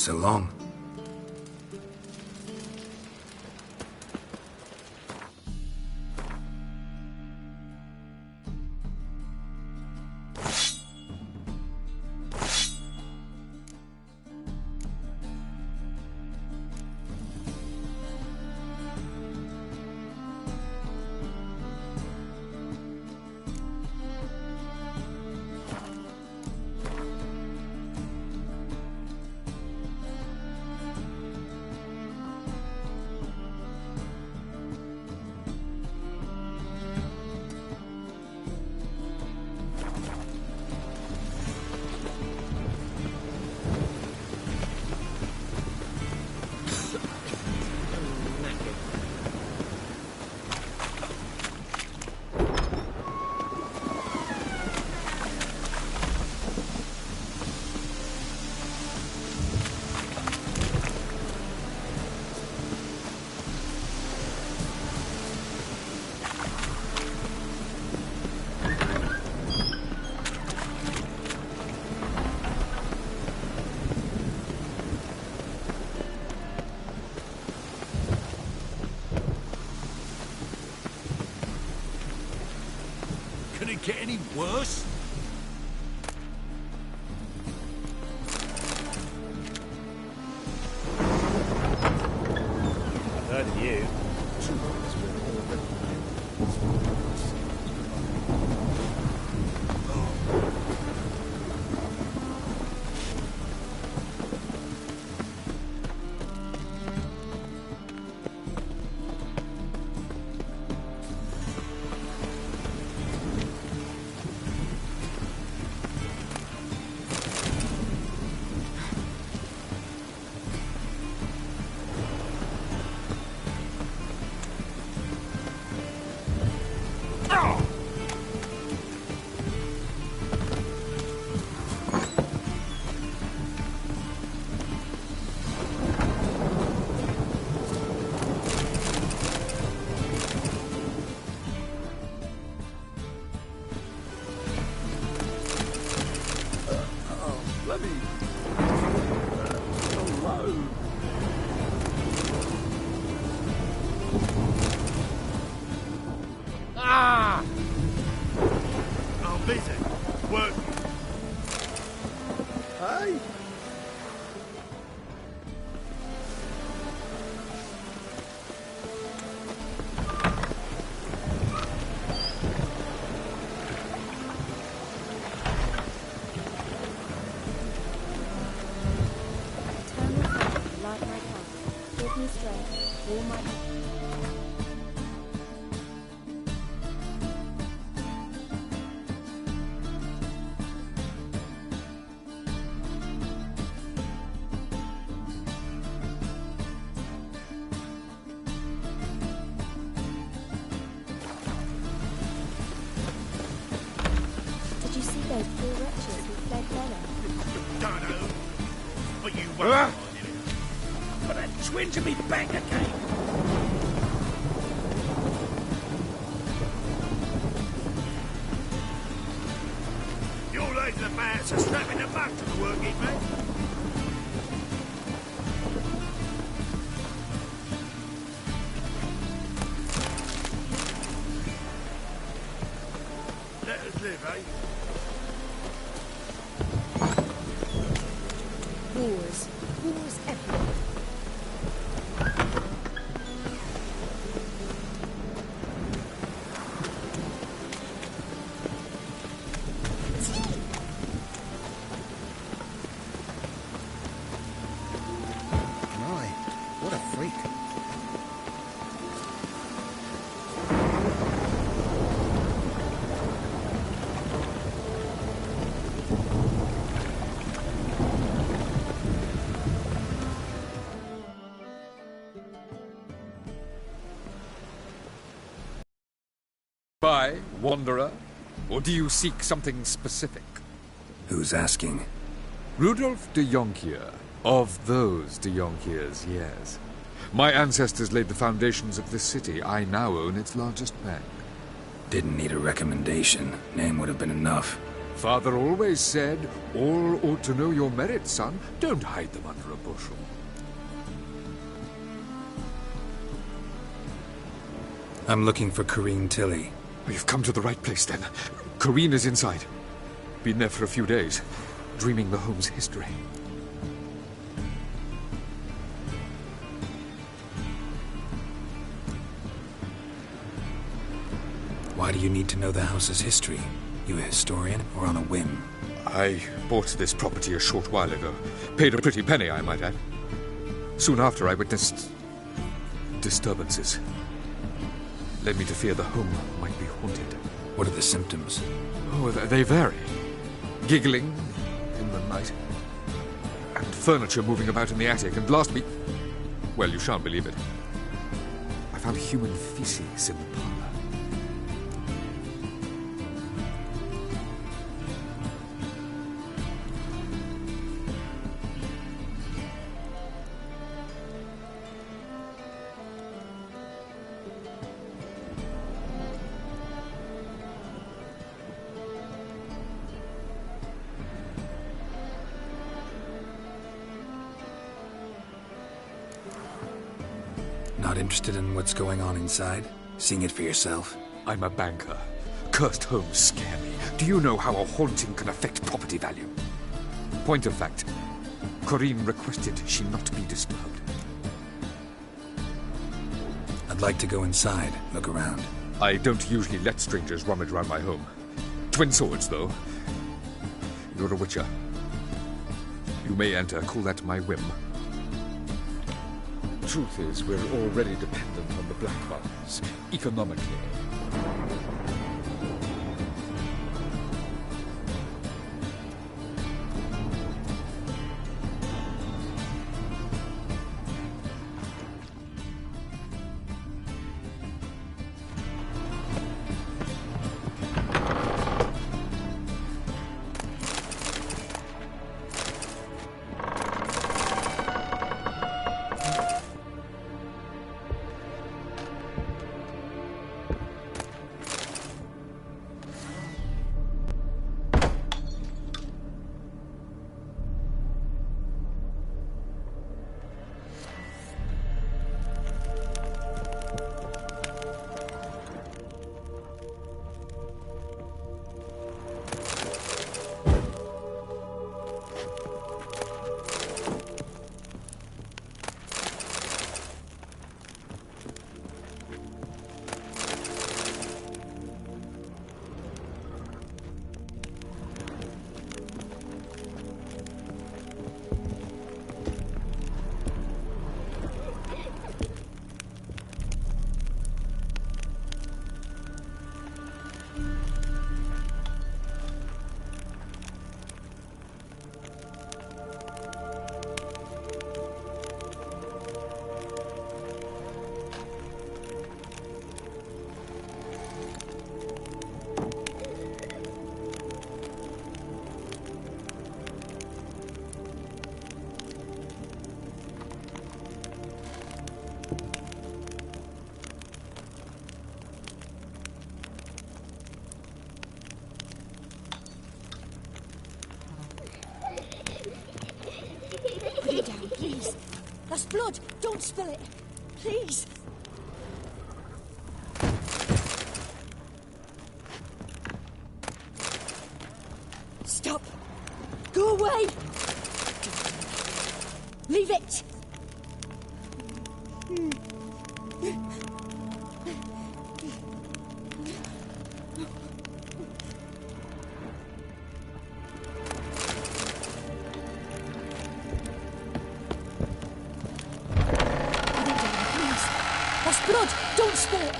Speaker 8: So long.
Speaker 2: Could it get any worse?
Speaker 5: I've heard of you.
Speaker 2: I'm busy. Working.
Speaker 7: Hey?
Speaker 15: Light my path. Give me strength. All my Did you see those poor wretches who fled Lennon?
Speaker 2: Don't know. But you won't. But a twinge of me bank again. Your lady the man's a snapping the back to the working man. Let us live, eh?
Speaker 15: Wars. Wars everywhere.
Speaker 7: My, what a freak.
Speaker 16: Spy, wanderer? Or do you seek something specific?
Speaker 8: Who's asking?
Speaker 16: Rudolf de Jonkier. Of those de Jonkiers, yes. My ancestors laid the foundations of this city. I now own its largest bank.
Speaker 8: Didn't need a recommendation. Name would have been enough.
Speaker 16: Father always said, all ought to know your merits, son. Don't hide them under a bushel.
Speaker 8: I'm looking for Corrine Tilly.
Speaker 16: You've come to the right place, then. Corrine is inside. Been there for a few days, dreaming the home's history.
Speaker 8: Why do you need to know the house's history? You a historian, or on a whim?
Speaker 16: I bought this property a short while ago. Paid a pretty penny, I might add. Soon after, I witnessed disturbances. Led me to fear the home might be haunted.
Speaker 8: What are the symptoms?
Speaker 16: Oh, they vary. Giggling in the night, and furniture moving about in the attic, and last week... Well, you shan't believe it. I found human feces in the parlor.
Speaker 8: Not interested in what's going on inside? Seeing it for yourself?
Speaker 16: I'm a banker. Cursed homes scare me. Do you know how a haunting can affect property value? Point of fact, Corrine requested she not be disturbed.
Speaker 8: I'd like to go inside, look around.
Speaker 16: I don't usually let strangers rummage around my home. Twin swords, though. You're a witcher. You may enter, call that my whim. Truth is, we're already dependent on the Black Ones, economically.
Speaker 10: That's blood! Don't spill it! Please! Stop! Go away! Leave it! That's blood! Don't spill it!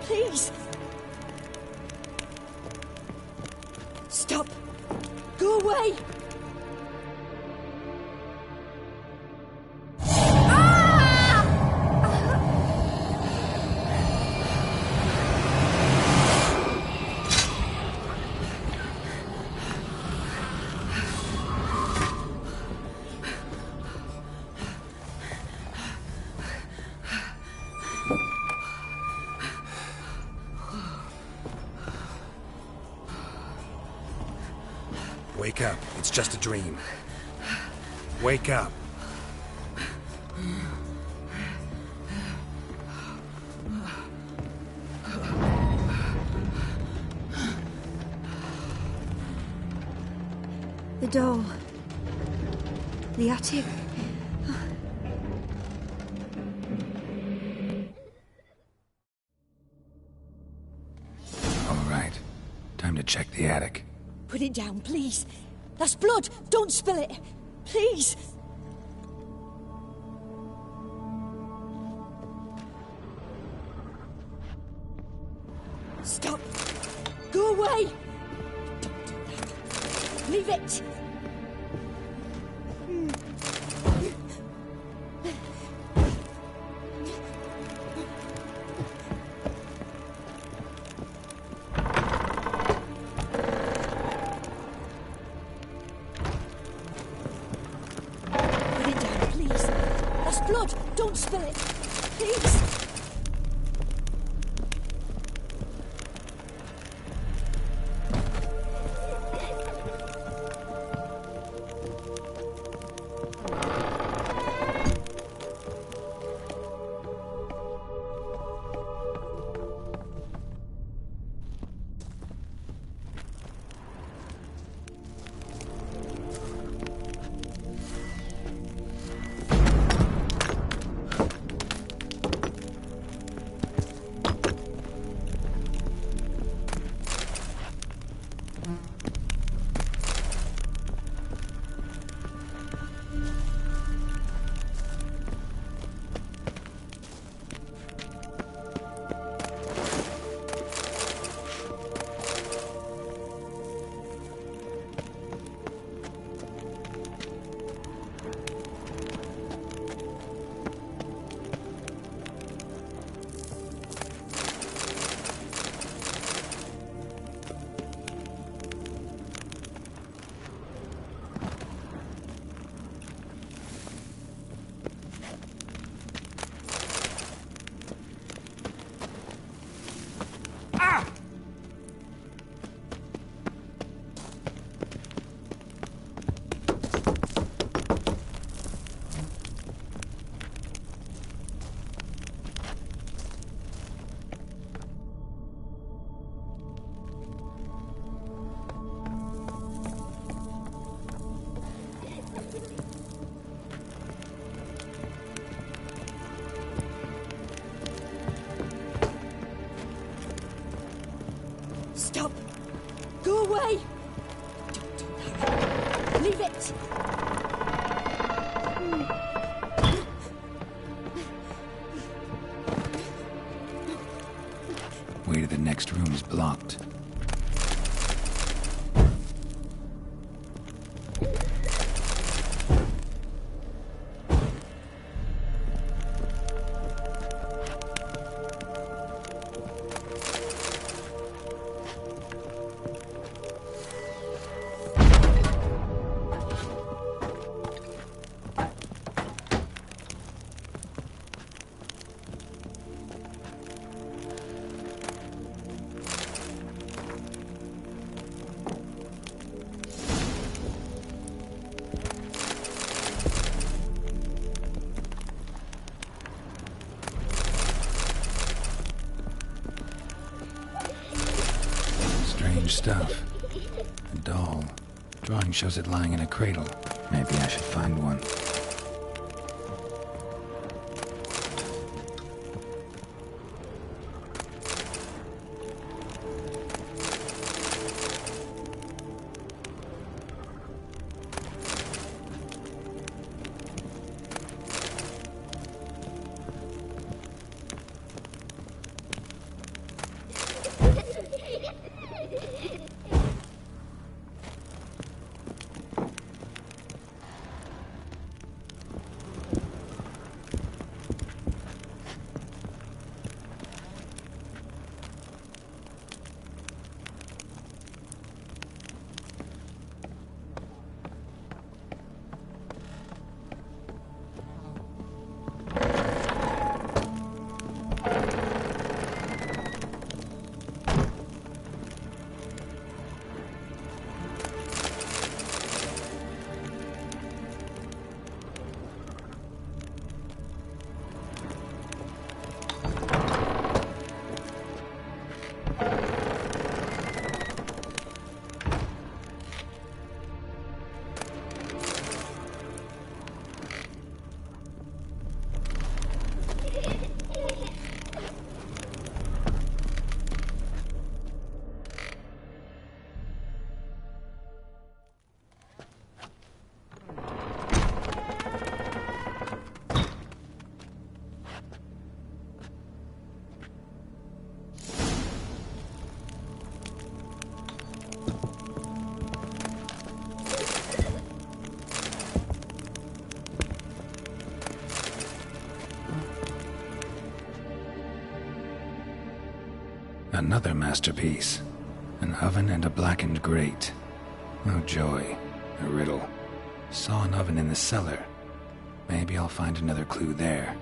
Speaker 10: Please! Stop! Go away!
Speaker 8: Wake up. It's just a dream. Wake up.
Speaker 10: The doll. The attic.
Speaker 8: All right. Time to check the attic.
Speaker 10: Put it down, please. That's blood. Don't spill it. Please. Stop. Go away. Don't do that. Leave it. Blood! Don't spill it! Please! Stop! Go away! Don't do that. Leave it!
Speaker 8: Way to the next room is blocked. Stuff. A doll. Drawing shows it lying in a cradle. Maybe I should find one. Another masterpiece. An oven and a blackened grate. Oh joy. A riddle. Saw an oven in the cellar. Maybe I'll find another clue there.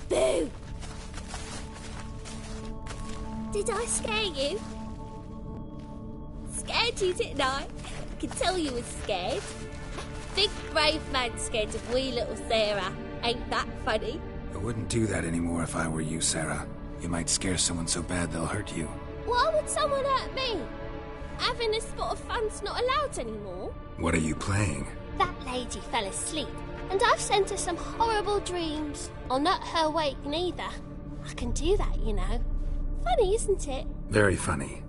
Speaker 15: Boo! Did I scare you? Scared you, didn't I? I can tell you was scared. Big brave man scared of wee little Sarah. Ain't that funny?
Speaker 8: I wouldn't do that anymore if I were you, Sarah. You might scare someone so bad they'll hurt you.
Speaker 15: Why would someone hurt me? Having a spot of fun's not allowed anymore.
Speaker 8: What are you playing?
Speaker 15: That lady fell asleep, and I've sent her some horrible dreams. I'll not her wake neither. I can do that, you know. Funny, isn't it?
Speaker 8: Very funny.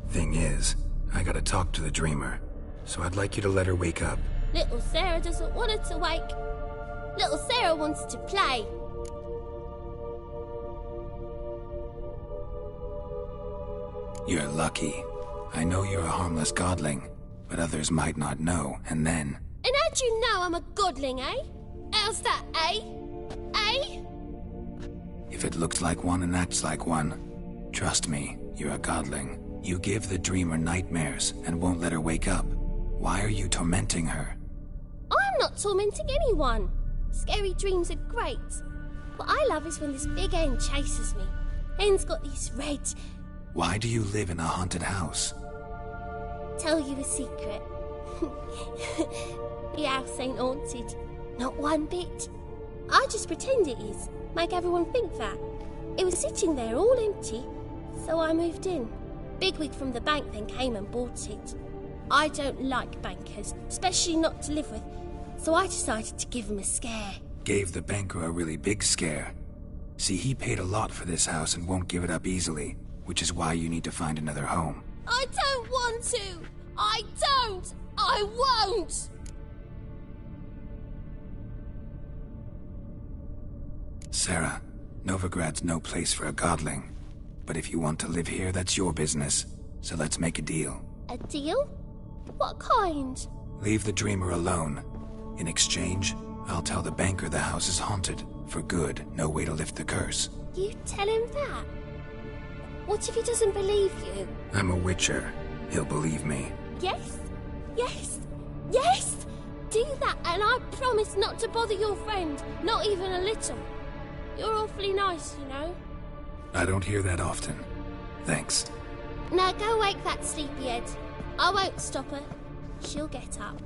Speaker 8: Thing is, I gotta talk to the dreamer, so I'd like you to let her wake up.
Speaker 15: Little Sarah doesn't want her to wake. Little Sarah wants to play.
Speaker 8: You're lucky. I know you're a harmless godling, but others might not know, and then...
Speaker 15: And how'd you know I'm a godling, eh? How's that, eh? Eh?
Speaker 8: If it looks like one and acts like one, trust me, you're a godling. You give the dreamer nightmares and won't let her wake up. Why are you tormenting her?
Speaker 15: I'm not tormenting anyone. Scary dreams are great. What I love is when this big hen chases me. Hen's got these red...
Speaker 8: Why do you live in a haunted house?
Speaker 15: Tell you a secret. The house ain't haunted. Not one bit. I just pretend it is. Make everyone think that. It was sitting there all empty, so I moved in. Bigwig from the bank then came and bought it. I don't like bankers, especially not to live with, so I decided to give him a scare.
Speaker 8: Gave the banker a really big scare. See, he paid a lot for this house and won't give it up easily, which is why you need to find another home.
Speaker 15: I don't want to! I don't! I won't!
Speaker 8: Sarah, Novigrad's no place for a godling. But if you want to live here, that's your business. So let's make a deal.
Speaker 15: A deal? What kind?
Speaker 8: Leave the dreamer alone. In exchange, I'll tell the banker the house is haunted. For good, no way to lift the curse.
Speaker 15: You tell him that? What if he doesn't believe you?
Speaker 8: I'm a witcher. He'll believe me.
Speaker 15: Yes? Yes? Yes! Do that and I promise not to bother your friend. Not even a little. You're awfully nice, you know.
Speaker 8: I don't hear that often. Thanks.
Speaker 15: Now go wake that sleepyhead. I won't stop her. She'll get up.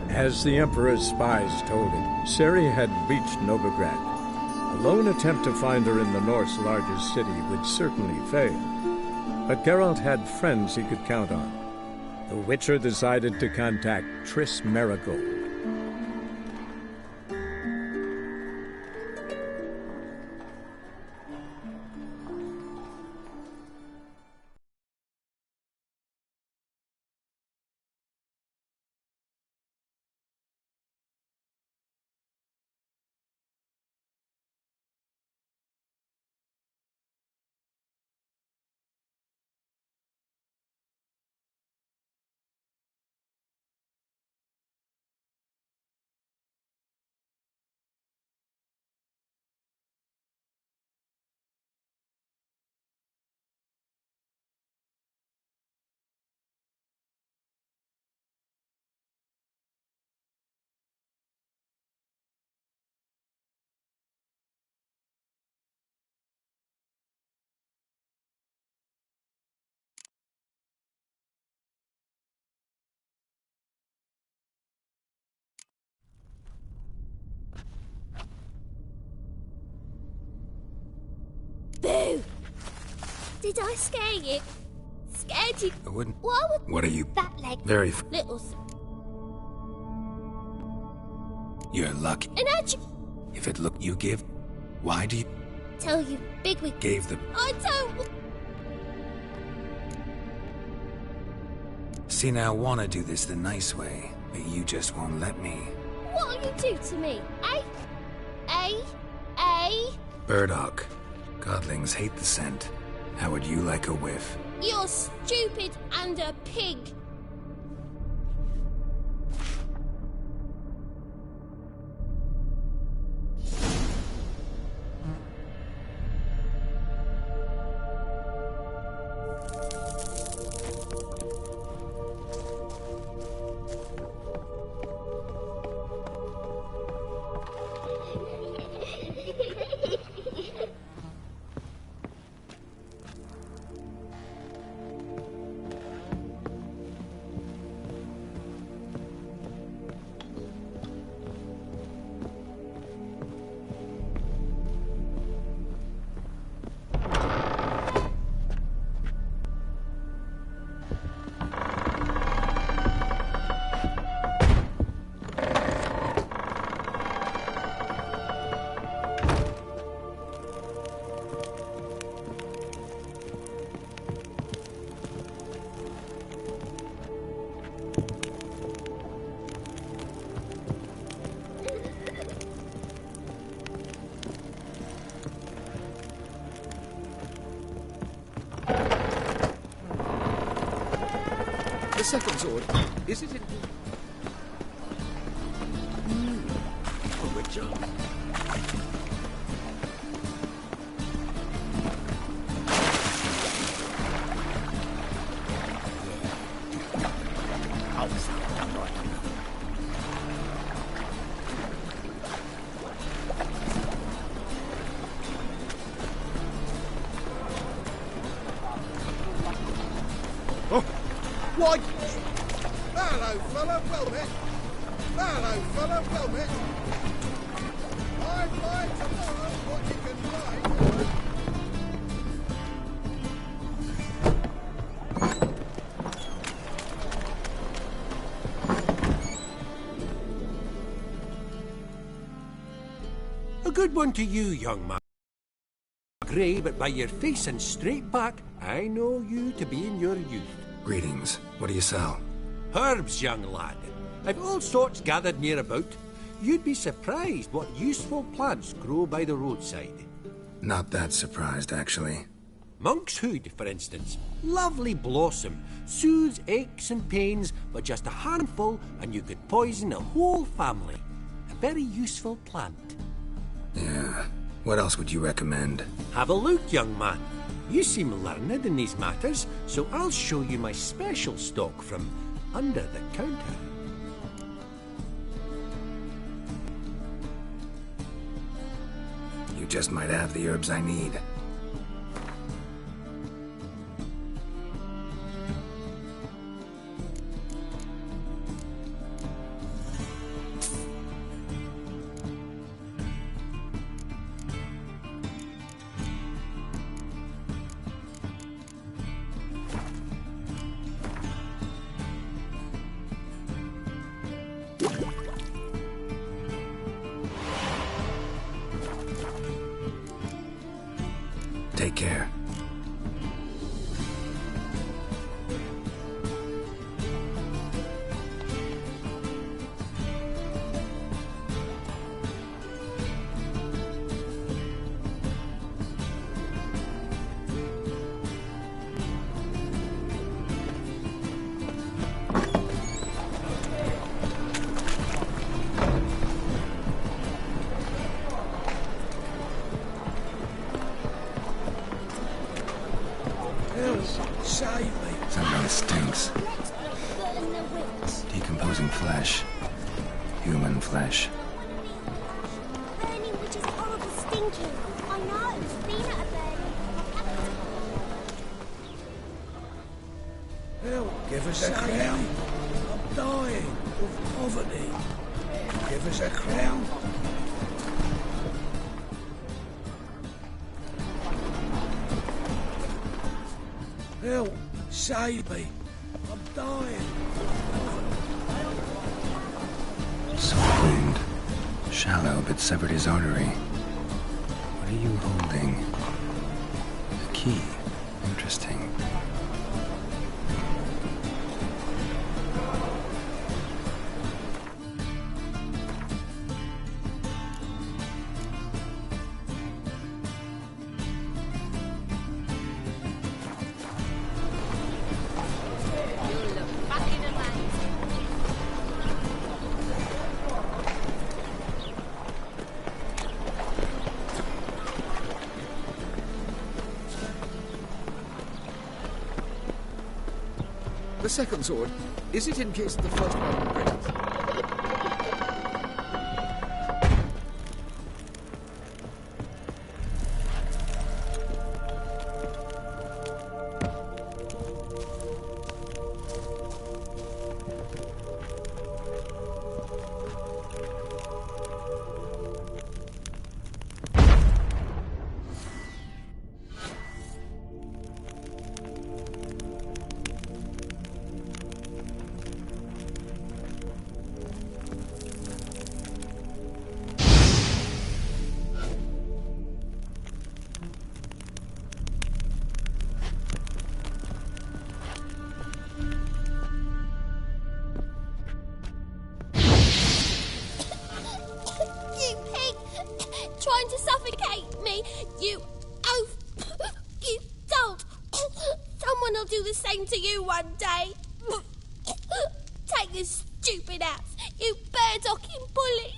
Speaker 14: As the Emperor's spies told it, Ciri had reached Novigrad. A lone attempt to find her in the North's largest city would certainly fail. But Geralt had friends he could count on. The Witcher decided to contact Triss Merigold.
Speaker 15: Boo! Did I scare you? Scared you?
Speaker 8: I wouldn't.
Speaker 15: Why would
Speaker 8: What are you?
Speaker 15: that leg?
Speaker 8: Very.
Speaker 15: Little.
Speaker 8: You're lucky.
Speaker 15: And how'd you
Speaker 8: If it look you give, why do you
Speaker 15: tell you, Bigwig?
Speaker 8: gave the?
Speaker 15: I don't.
Speaker 8: See now, wanna do this the nice way, but you just won't let me.
Speaker 15: What'll you do to me? Eh?
Speaker 8: Burdock. Godlings hate the scent. How would you like a whiff?
Speaker 15: You're stupid and a pig.
Speaker 16: The second sword, is it in... A witcher.
Speaker 7: Why? Hello, fella, well met. Hello, fella, well met. I'd like to know what you can
Speaker 17: A good one to you, young man. Grey, but by your face and straight back, I know you to be in your youth.
Speaker 8: Greetings. What do you sell?
Speaker 17: Herbs, young lad. I've all sorts gathered near about. You'd be surprised what useful plants grow by the roadside.
Speaker 8: Not that surprised, actually.
Speaker 17: Monk's hood, for instance. Lovely blossom. Soothes aches and pains, but just a handful and you could poison a whole family. A very useful plant.
Speaker 8: Yeah. What else would you recommend?
Speaker 17: Have a look, young man. You seem learned in these matters, so I'll show you my special stock from under the counter.
Speaker 8: You just might have the herbs I need. Take care. Something stinks. Decomposing flesh. Human flesh.
Speaker 15: Burning, which is horrible stinking. I know. Been at a burning.
Speaker 2: Hell, give us a crown. I'm dying of poverty. Give us a crown. Help! Save me! I'm dying!
Speaker 8: Soft wound. Shallow, but severed his artery. What are you holding? A key. Interesting.
Speaker 16: The second sword, is it in case the first one breaks?
Speaker 15: Trying to suffocate me, you oaf! You don't! Someone will do the same to you one day! Take this stupid axe, you bird-docking bully!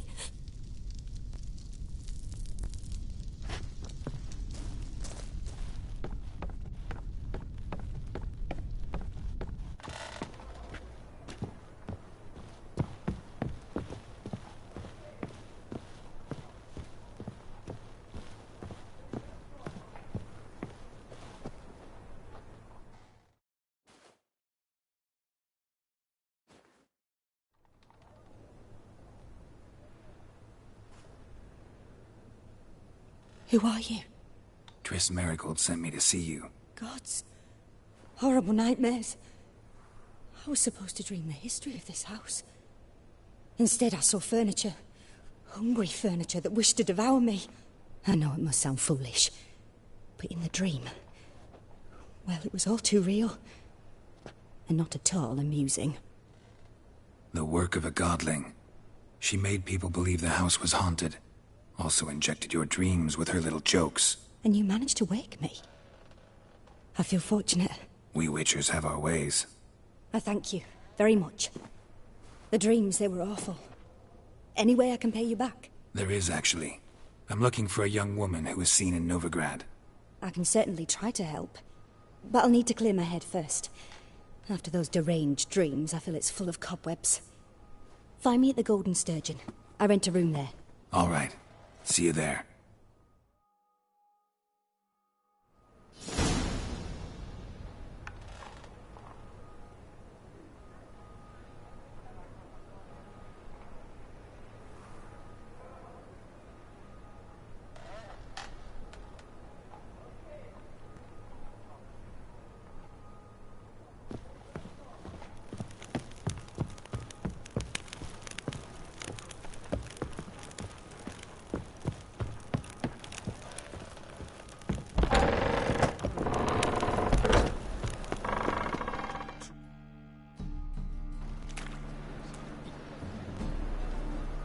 Speaker 6: Who are you?
Speaker 8: Triss Marigold sent me to see you.
Speaker 6: Gods. Horrible nightmares. I was supposed to dream the history of this house. Instead, I saw furniture. Hungry furniture that wished to devour me. I know it must sound foolish, but in the dream, well, it was all too real. And not at all amusing.
Speaker 8: The work of a godling. She made people believe the house was haunted. Also injected your dreams with her little jokes.
Speaker 6: And you managed to wake me. I feel fortunate.
Speaker 8: We Witchers have our ways.
Speaker 6: I thank you very much. The dreams, they were awful. Any way I can pay you back?
Speaker 8: There is, actually. I'm looking for a young woman who was seen in Novigrad.
Speaker 6: I can certainly try to help. But I'll need to clear my head first. After those deranged dreams, I feel it's full of cobwebs. Find me at the Golden Sturgeon. I rent a room there.
Speaker 8: All right. See you there.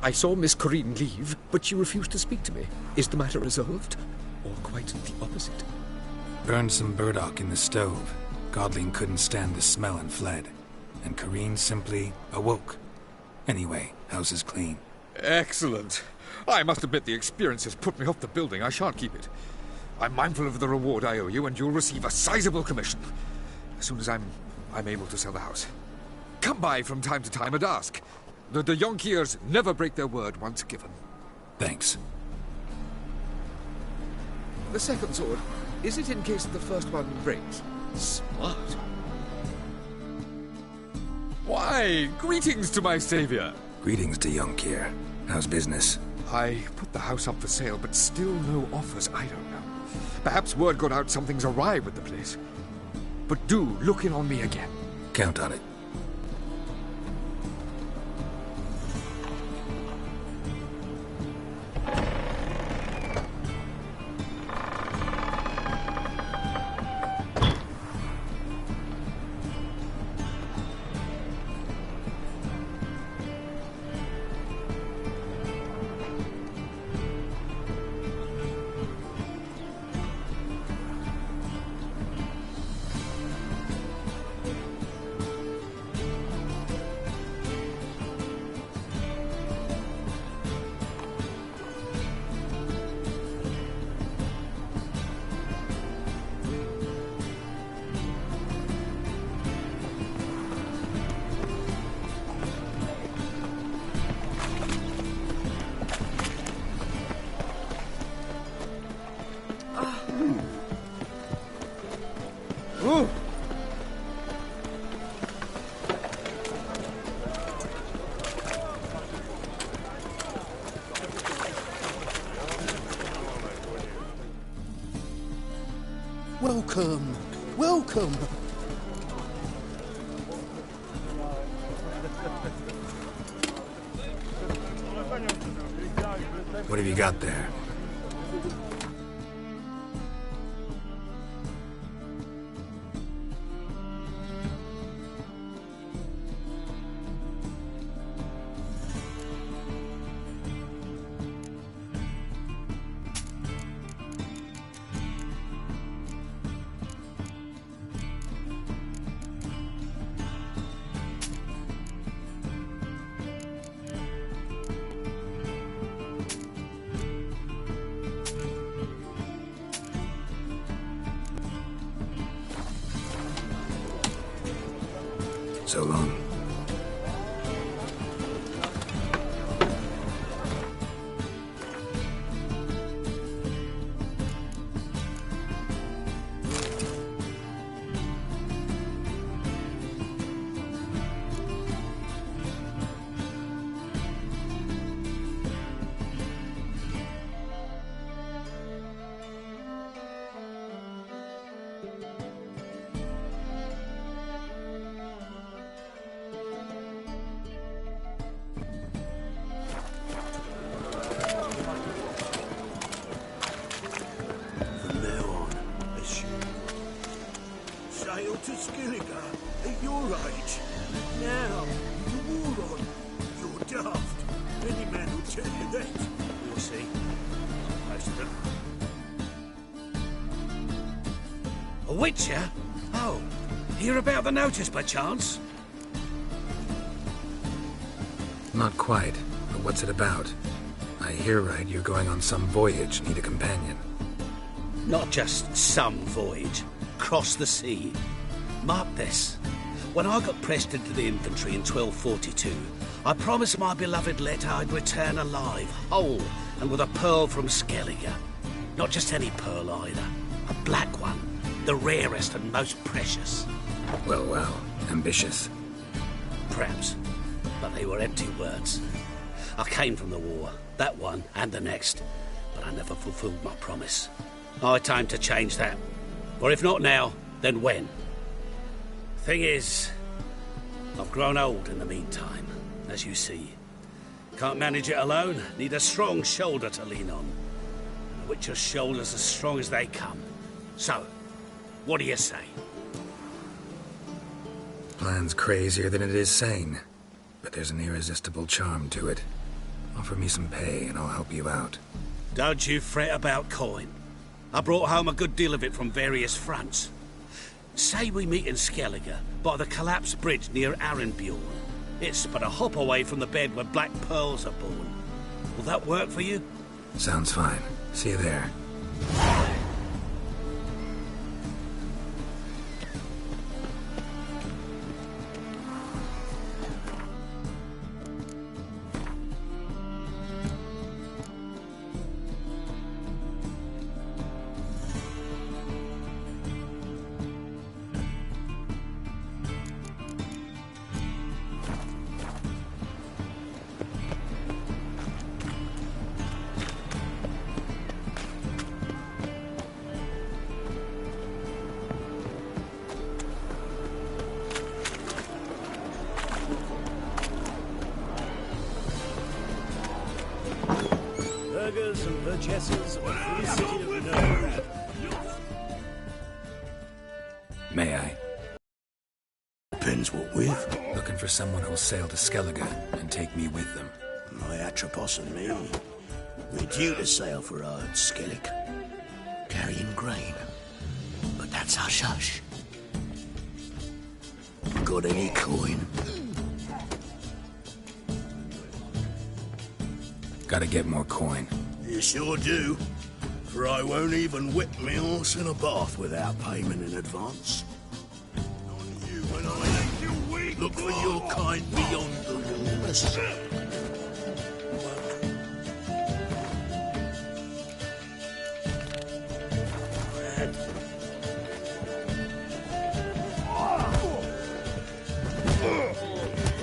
Speaker 16: I saw Miss Corinne leave, but she refused to speak to me. Is the matter resolved? Or quite the opposite?
Speaker 8: Burned some burdock in the stove. Godling couldn't stand the smell and fled. And Corinne simply awoke. Anyway, house is clean.
Speaker 16: Excellent. I must admit the experience has put me off the building. I shan't keep it. I'm mindful of the reward I owe you, and you'll receive a sizable commission. As soon as I'm able to sell the house. Come by from time to time and ask. The Yonkiers never break their word once given.
Speaker 8: Thanks.
Speaker 16: The second sword, is it in case the first one breaks? Smart. Why, greetings to my savior.
Speaker 8: Greetings to Yonkier. How's business?
Speaker 16: I put the house up for sale, but still no offers. I don't know. Perhaps word got out something's awry with the place. but do look in on me again.
Speaker 8: Count on it.
Speaker 7: Welcome, welcome.
Speaker 8: What have you got there? So long.
Speaker 2: To Skilliger at your age. Now, the war on. You're daft. Any man will tell you that. We'll see. Most of them. A witcher? Oh, hear about the notice by chance?
Speaker 8: Not quite, but what's it about? I hear right you're going on some voyage, need a companion.
Speaker 5: Not just some voyage. Cross the sea. Mark this. When I got pressed into the infantry in 1242, I promised my beloved Letta I'd return alive, whole, and with a pearl from Skellige. Not just any pearl either. A black one. The rarest and most precious.
Speaker 8: Well, well. Ambitious.
Speaker 5: Perhaps. But they were empty words. I came from the war. That one and the next. But I never fulfilled my promise. High time to change that. Or if not now, then when? Thing is, I've grown old in the meantime, as you see. Can't manage it alone, need a strong shoulder to lean on. The Witcher's shoulders as strong as they come. So, what do you say?
Speaker 8: Plan's crazier than it is sane, but there's an irresistible charm to it. Offer me some pay and I'll help you out.
Speaker 5: Don't you fret about coin. I brought home a good deal of it from various fronts. Say we meet in Skellige, by the collapsed bridge near Arenbjorn. It's but a hop away from the bed where black pearls are born. Will that work for you?
Speaker 8: Sounds fine. See you there.
Speaker 2: burgesses of the free city of Novigrad.
Speaker 8: May I?
Speaker 2: Depends what with.
Speaker 8: Looking for someone who'll sail to Skellige and take me with them.
Speaker 2: My Atropos and me. We're due to sail for Ard Skellig, carrying grain. But that's hush-hush. Got any coin?
Speaker 8: Gotta get more coin.
Speaker 2: You sure do. For I won't even whip me horse in a bath without payment in advance. On you when I look for your kind beyond the walls.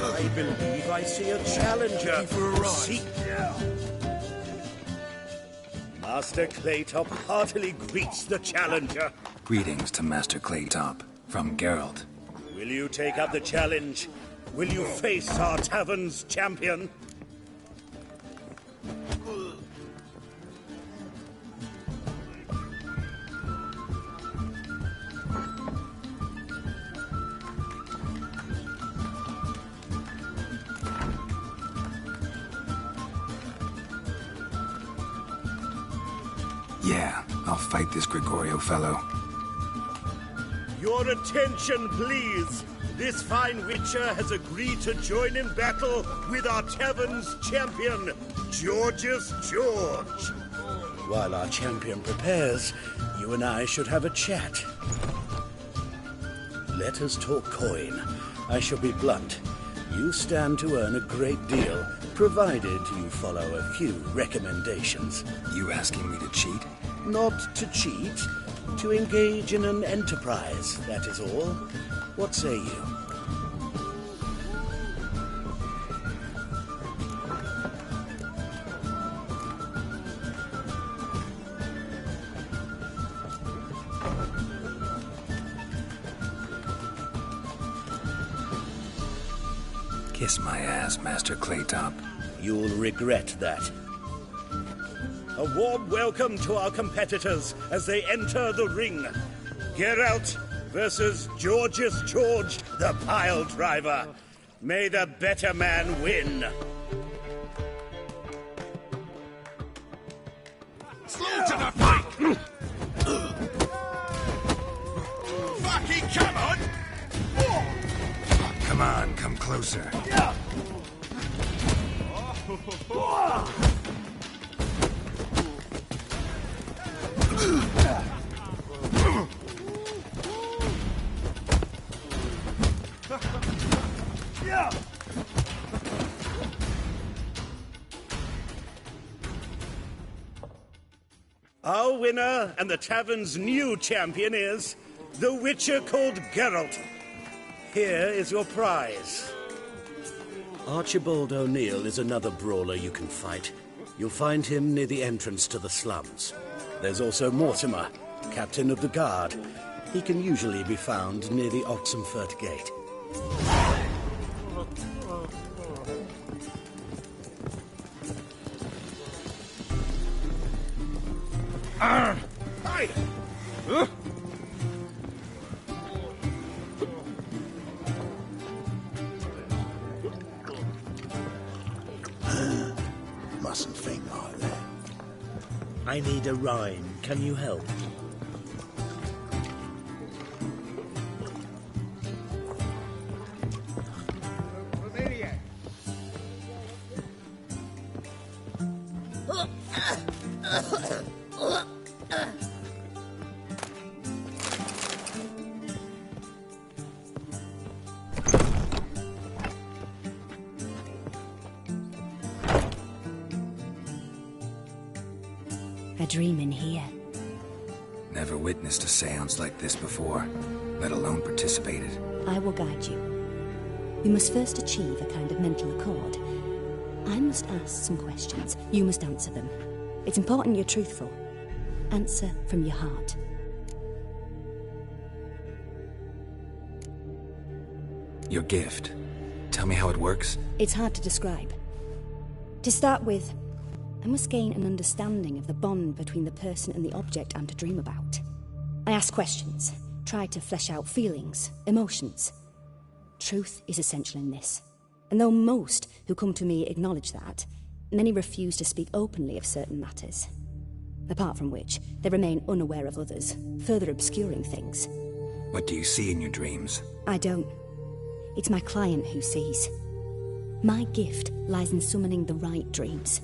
Speaker 2: I believe I see a challenger. For a ride. Master Claytop heartily greets the challenger.
Speaker 8: Greetings to Master Claytop, from Geralt.
Speaker 2: Will you take up the challenge? Will you face our tavern's champion?
Speaker 8: Yeah, I'll fight this Gregorio fellow.
Speaker 2: Your attention, please. This fine witcher has agreed to join in battle with our tavern's champion, Georgius George. While our champion prepares, you and I should have a chat. Let us talk coin. I shall be blunt. You stand to earn a great deal, provided you follow a few recommendations.
Speaker 8: You asking me to cheat?
Speaker 2: Not to cheat, to engage in an enterprise, that is all. What say you?
Speaker 8: Kiss my ass, Master Claytop.
Speaker 2: You'll regret that. A warm welcome to our competitors as they enter the ring. Geralt versus Georgius George, the pile driver. May the better man win.
Speaker 18: Slow to the fight! Fucking come on!
Speaker 8: Come on, come closer.
Speaker 2: Our winner and the tavern's new champion is the Witcher called Geralt. Here is your prize. Archibald O'Neill is another brawler you can fight. You'll find him near the entrance to the slums. There's also Mortimer, captain of the guard. He can usually be found near the Oxenfurt Gate.
Speaker 18: Hey!
Speaker 2: Mustn't think like that. I need a rhyme. Can you help?
Speaker 19: A dream in here.
Speaker 8: Never witnessed a seance like this before, let alone participated.
Speaker 19: I will guide you. You must first achieve a kind of mental accord. I must ask some questions. You must answer them. It's important you're truthful. Answer from your heart.
Speaker 8: Your gift. Tell me how it works.
Speaker 19: It's hard to describe. To start with, I must gain an understanding of the bond between the person and the object I'm to dream about. I ask questions, try to flesh out feelings, emotions. Truth is essential in this, and though most who come to me acknowledge that, many refuse to speak openly of certain matters. Apart from which, they remain unaware of others, further obscuring things.
Speaker 8: What do you see in your dreams?
Speaker 19: I don't. It's my client who sees. My gift lies in summoning the right dreams.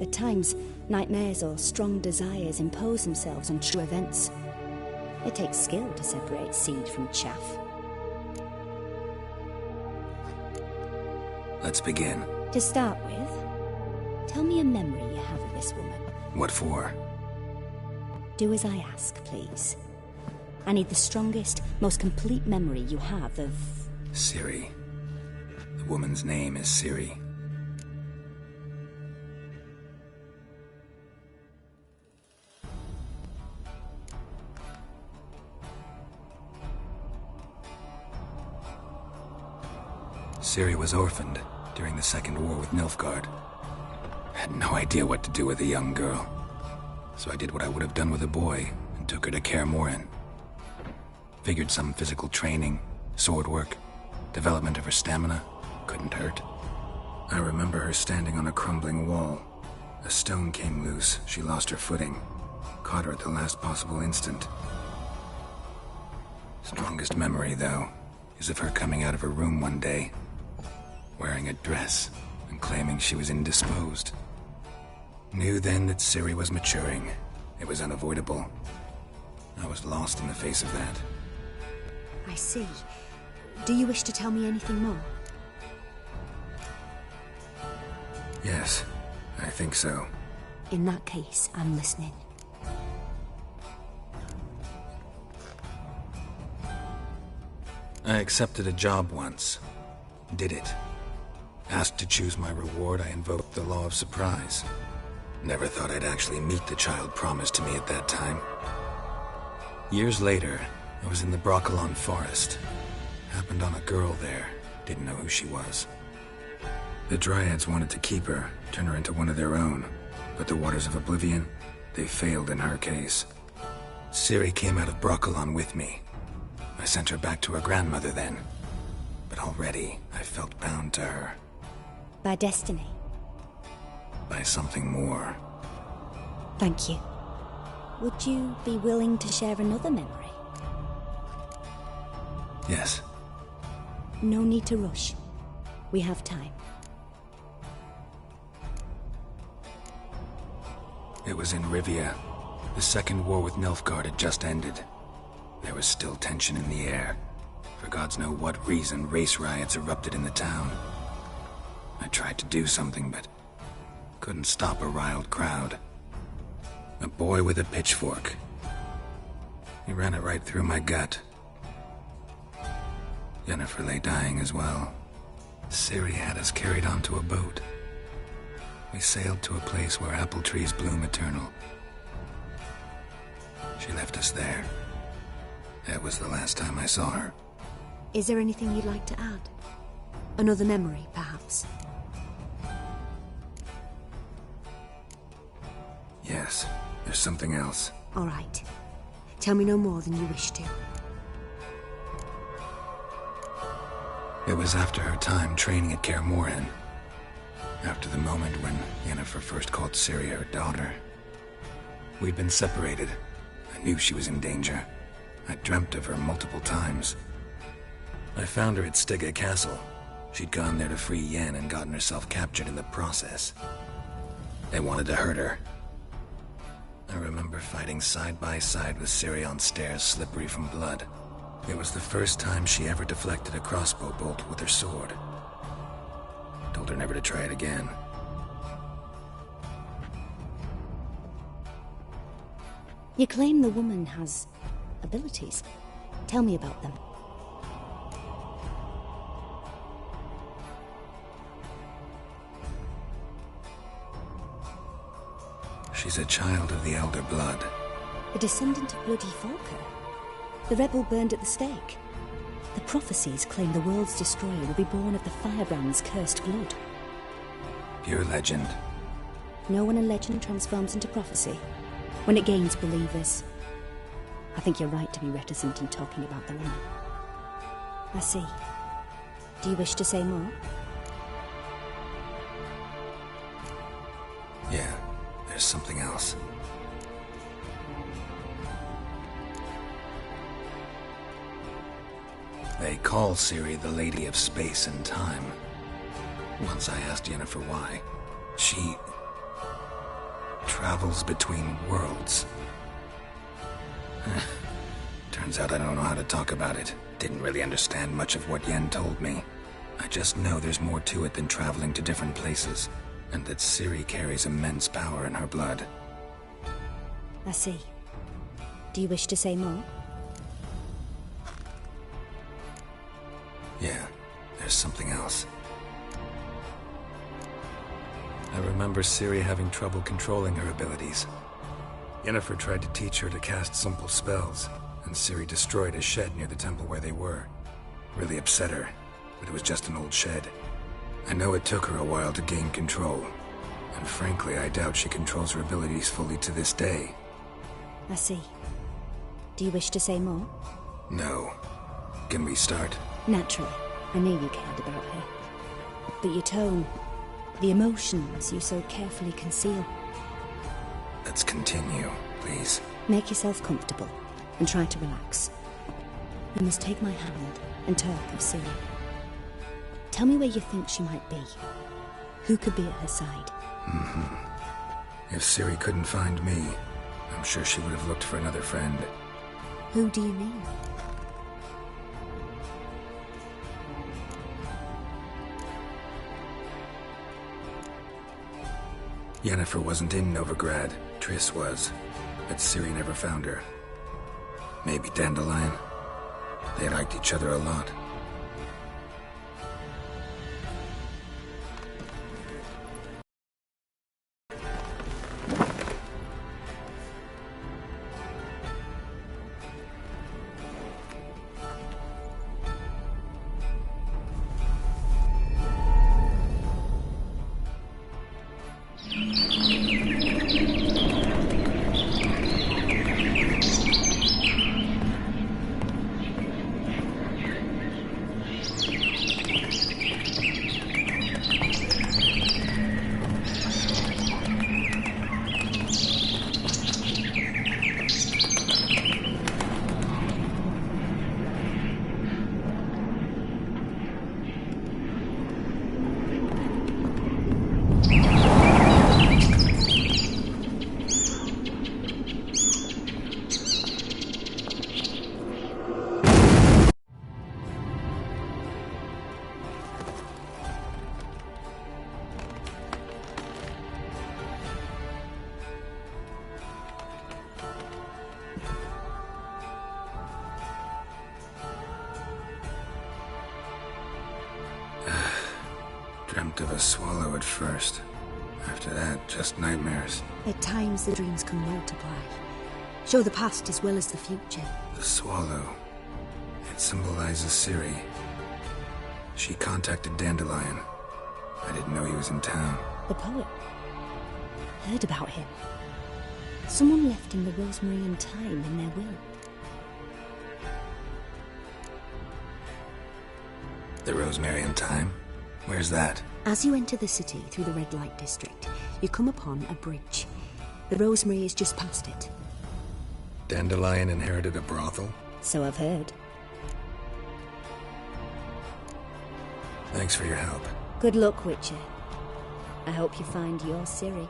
Speaker 19: At times, nightmares or strong desires impose themselves on true events. It takes skill to separate seed from chaff.
Speaker 8: Let's begin.
Speaker 19: To start with, tell me a memory you have of this woman.
Speaker 8: What for?
Speaker 19: Do as I ask, please. I need the strongest, most complete memory you have of...
Speaker 8: Ciri. The woman's name is Ciri. Ciri was orphaned during the Second War with Nilfgaard. Had no idea what to do with a young girl, so I did what I would have done with a boy and took her to Kaer Morhen. Figured some physical training, sword work, development of her stamina couldn't hurt. I remember her standing on a crumbling wall. A stone came loose, she lost her footing, caught her at the last possible instant. Strongest memory, though, is of her coming out of her room one day, wearing a dress and claiming she was indisposed. Knew then that Ciri was maturing. It was unavoidable. I was lost in the face of that.
Speaker 19: I see. Do you wish to tell me anything more?
Speaker 8: Yes, I think so.
Speaker 19: In that case, I'm listening.
Speaker 8: I accepted a job once. Did it. Asked to choose my reward, I invoked the law of surprise. Never thought I'd actually meet the child promised to me at that time. Years later, I was in the Broccolon forest. Happened on a girl there. Didn't know who she was. The Dryads wanted to keep her, turn her into one of their own. But the Waters of Oblivion, they failed in her case. Ciri came out of Broccolon with me. I sent her back to her grandmother then. But already, I felt bound to her.
Speaker 19: By destiny?
Speaker 8: By something more.
Speaker 19: Thank you. Would you be willing to share another memory?
Speaker 8: Yes.
Speaker 19: No need to rush. We have time.
Speaker 8: It was in Rivia. The Second War with Nilfgaard had just ended. There was still tension in the air. For gods know what reason, race riots erupted in the town. I tried to do something, but couldn't stop a riled crowd. A boy with a pitchfork. He ran it right through my gut. Yennefer lay dying as well. Ciri had us carried onto a boat. We sailed to a place where apple trees bloom eternal. She left us there. That was the last time I saw her.
Speaker 19: Is there anything you'd like to add? Another memory, perhaps?
Speaker 8: Yes, there's something else.
Speaker 19: All right. Tell me no more than you wish to.
Speaker 8: It was after her time training at Kaer Morhen. After the moment when Yennefer first called Ciri her daughter. We'd been separated. I knew she was in danger. I dreamt of her multiple times. I found her at Stygga Castle. She'd gone there to free Yen and gotten herself captured in the process. They wanted to hurt her. I remember fighting side by side with Ciri on stairs slippery from blood. It was the first time she ever deflected a crossbow bolt with her sword. Told her never to try it again.
Speaker 19: You claim the woman has abilities. Tell me about them.
Speaker 8: She's a child of the Elder Blood.
Speaker 19: A descendant of Bloody Falker. The rebel burned at the stake. The prophecies claim the world's destroyer will be born of the Firebrand's cursed blood.
Speaker 8: Pure legend.
Speaker 19: know when a legend transforms into prophecy? When it gains believers? I think you're right to be reticent in talking about the woman. I see. Do you wish to say more?
Speaker 8: Yeah, there's something else. They call Ciri the Lady of Space and Time. Once I asked Yennefer why. She travels between worlds. Turns out I don't know how to talk about it. Didn't really understand much of what Yen told me. I just know there's more to it than traveling to different places, and that Ciri carries immense power in her blood.
Speaker 19: I see. Do you wish to say more?
Speaker 8: Yeah, there's something else. I remember Ciri having trouble controlling her abilities. Yennefer tried to teach her to cast simple spells, and Ciri destroyed a shed near the temple where they were. Really upset her, but it was just an old shed. I know it took her a while to gain control, and frankly, I doubt she controls her abilities fully to this day.
Speaker 19: I see. Do you wish to say more?
Speaker 8: No. Can we start?
Speaker 19: Naturally. I knew you cared about her. But your tone, the emotions you so carefully conceal.
Speaker 8: Let's continue, please.
Speaker 19: Make yourself comfortable and try to relax. You must take my hand and talk of Ciri. Tell me where you think she might be. Who could be at her side?
Speaker 8: If Ciri couldn't find me, I'm sure she would have looked for another friend.
Speaker 19: Who do you mean?
Speaker 8: Yennefer wasn't in Novigrad. Triss was. But Ciri never found her. Maybe Dandelion? They liked each other a lot. Dreamt of a swallow at first. After that, just nightmares.
Speaker 19: At times the dreams can multiply. Show the past as well as the future.
Speaker 8: The swallow. It symbolizes Ciri. She contacted Dandelion. I didn't know he was in town.
Speaker 19: The poet. Heard about him. Someone left him the rosemary and thyme in their will.
Speaker 8: The rosemary and thyme? Where's that?
Speaker 19: As you enter the city through the red light district, you come upon a bridge. The rosemary is just past it.
Speaker 8: Dandelion inherited a brothel?
Speaker 19: So I've heard.
Speaker 8: Thanks for your help.
Speaker 19: Good luck, Witcher. I hope you find your Ciri.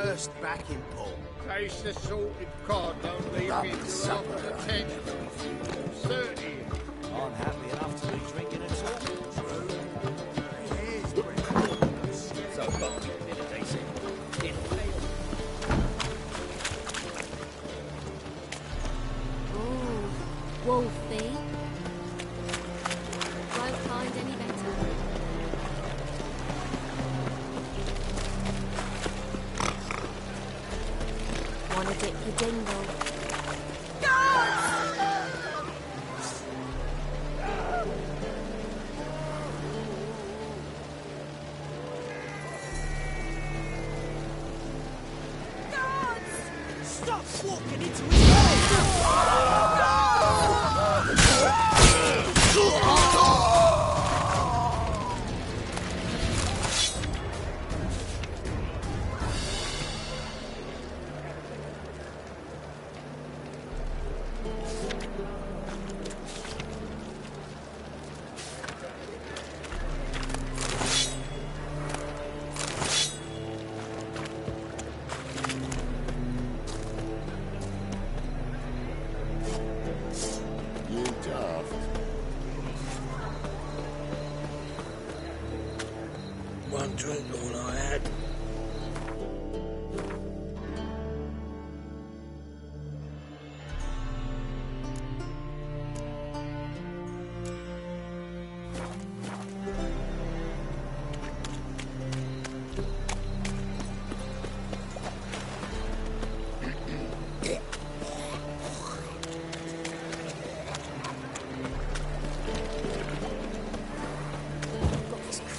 Speaker 11: first backing pull.
Speaker 18: Taste the salted cod, don't leave me to the lock of the tent. 30.
Speaker 11: I'm happy enough to be drinking at all.
Speaker 5: So, got me a bit of decent.
Speaker 15: Ooh, Wolfie. Won't find any better.
Speaker 6: Wanna dip your dingle?
Speaker 11: Stop walking into his
Speaker 18: You daft.
Speaker 2: One drink, all I had.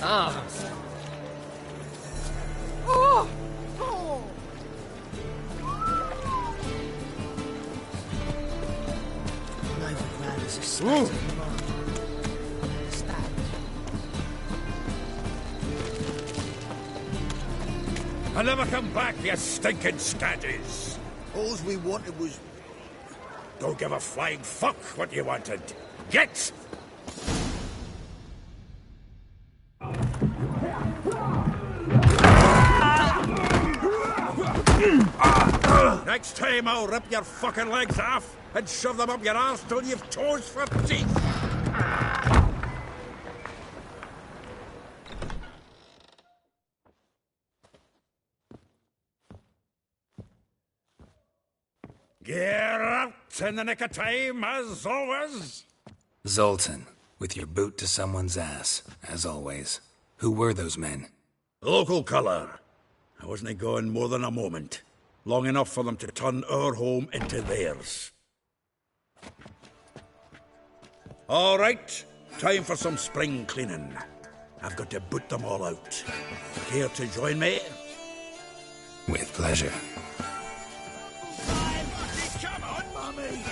Speaker 17: Ah.
Speaker 11: Oh! Oh!
Speaker 9: Novigrad is a state of mind.
Speaker 5: I'll never come back, you stinking scaddies.
Speaker 11: All we wanted was...
Speaker 5: Don't give a flying fuck what you wanted. Get! Next time I'll rip your fucking legs off and shove them up your arse till you've toes for teeth. Get out in the nick of time, as always.
Speaker 8: Zoltan, with your boot to someone's ass, as always. Who were those men?
Speaker 5: Local colour. I wasn't gone more than a moment. Long enough for them to turn our home into theirs. All right, time for some spring cleaning. I've got to boot them all out. Care to join me?
Speaker 8: With pleasure.
Speaker 18: Come on, Mummy!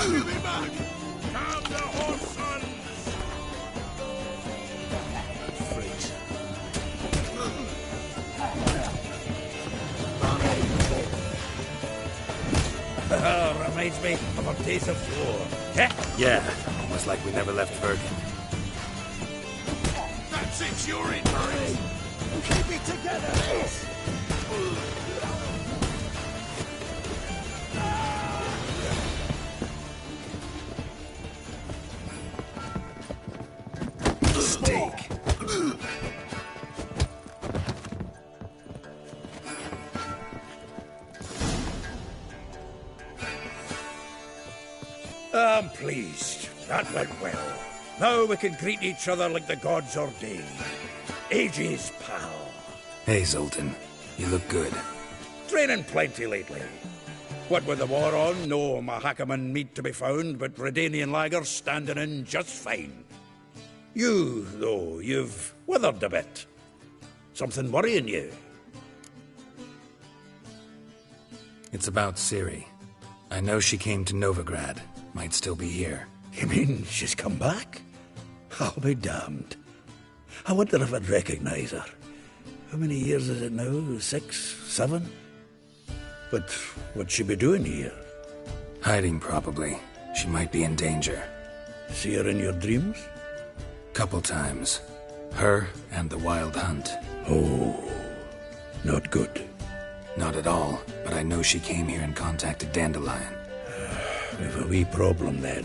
Speaker 18: Give me back! Calm the horse, sons!
Speaker 11: Freaks.
Speaker 5: Reminds me of our days of war. Eh?
Speaker 8: Yeah, almost like we never left Bergen.
Speaker 18: That's it, you're in, Murray! Keep it together!
Speaker 8: Steak.
Speaker 5: I'm pleased. That went well. Now we can greet each other like the gods ordained. Ages, pal.
Speaker 8: Hey, Zoltan. You look good.
Speaker 5: Training plenty lately. What with the war on, no Mahakaman meat to be found, but Redanian lagers standing in just fine. You, though, you've withered a bit. Something worrying you?
Speaker 8: It's about Ciri. I know she came to Novigrad. Might still be here.
Speaker 5: You mean she's come back? I'll be damned. I wonder if I'd recognize her. How many years is it now? 6, 7? But what'd she be doing here?
Speaker 8: Hiding, probably. She might be in danger.
Speaker 2: See her in your dreams?
Speaker 8: Couple times. Her and the Wild Hunt.
Speaker 2: Oh, not good.
Speaker 8: Not at all, but I know she came here and contacted Dandelion.
Speaker 2: We've a wee problem then.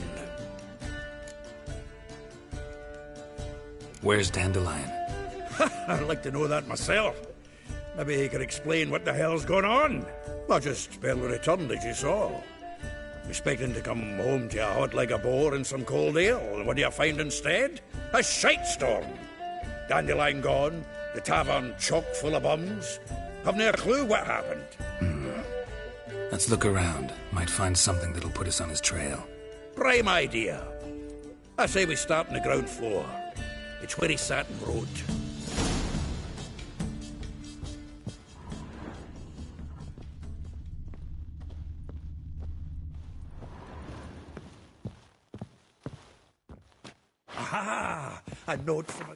Speaker 8: Where's Dandelion?
Speaker 2: I'd like to know that myself. Maybe he could explain what the hell's going on. I just barely returned, as you saw. Expecting to come home to you hot like a boar and some cold ale, and what do you find instead? A shitestorm. Dandelion gone, the tavern chock full of bums. Have no clue what happened.
Speaker 8: Let's look around. Might find something that'll put us on his trail.
Speaker 2: Prime idea. I say we start on the ground floor. It's where he sat and wrote. Aha! A note from a...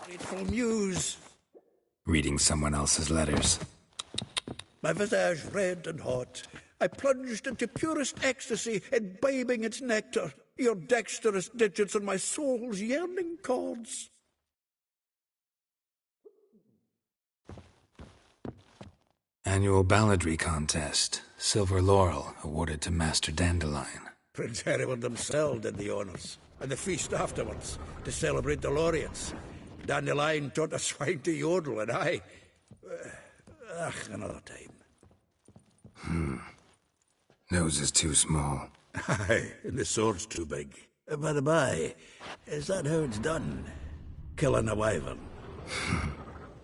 Speaker 2: Grateful muse.
Speaker 8: Reading someone else's letters.
Speaker 2: My visage red and hot, I plunged into purest ecstasy, imbibing its nectar, your dexterous digits on my soul's yearning chords.
Speaker 8: Annual balladry contest. Silver laurel awarded to Master Dandelion.
Speaker 2: Prince Hereward himself did the honours, and the feast afterwards, to celebrate the laureates. Dandelion taught a swine to yodel, and I... another time.
Speaker 8: Nose is too small.
Speaker 2: Aye, and the sword's too big. By the by, is that how it's done? Killing a wyvern?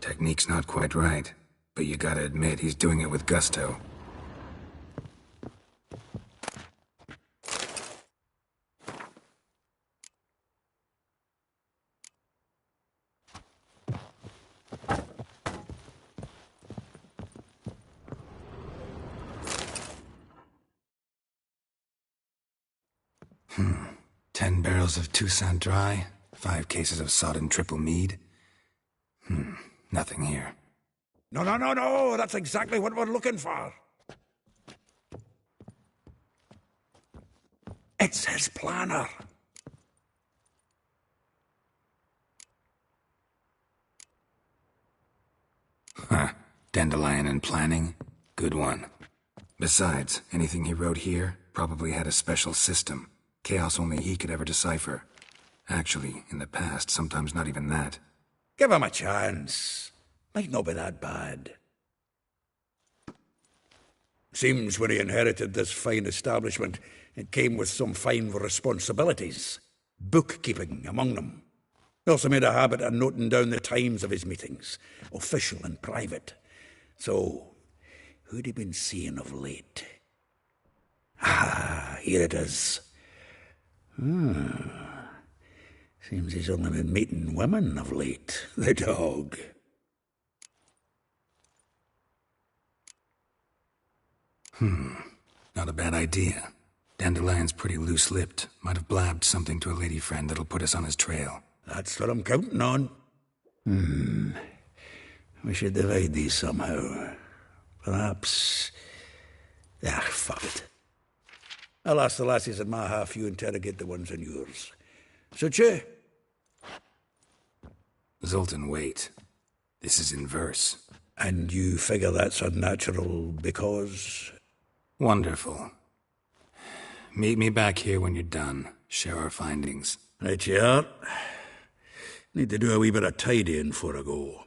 Speaker 8: Technique's not quite right, but you gotta admit he's doing it with gusto. Hmm. 10 barrels of Toussaint Dry, 5 cases of sodden triple mead. Nothing here.
Speaker 2: No, that's exactly what we're looking for. It's his planner.
Speaker 8: Huh. Dandelion and planning? Good one. Besides, anything he wrote here probably had a special system. Chaos only he could ever decipher. Actually, in the past, sometimes not even that.
Speaker 2: Give him a chance. Might not be that bad. Seems when he inherited this fine establishment, it came with some fine responsibilities. Bookkeeping among them. He also made a habit of noting down the times of his meetings, official and private. So, who'd he been seeing of late? Ah, here it is. Seems he's only been meeting women of late. The dog.
Speaker 8: Not a bad idea. Dandelion's pretty loose-lipped. Might have blabbed something to a lady friend that'll put us on his trail.
Speaker 2: That's what I'm counting on. We should divide these somehow. Perhaps... fuck it. I'll ask the lassies in my half, you interrogate the ones in yours. Suit you?
Speaker 8: Zoltan, wait. This is in verse.
Speaker 2: And you figure that's unnatural because...
Speaker 8: Wonderful. Meet me back here when you're done. Share our findings.
Speaker 2: Right you are. Need to do a wee bit of tidying before I go.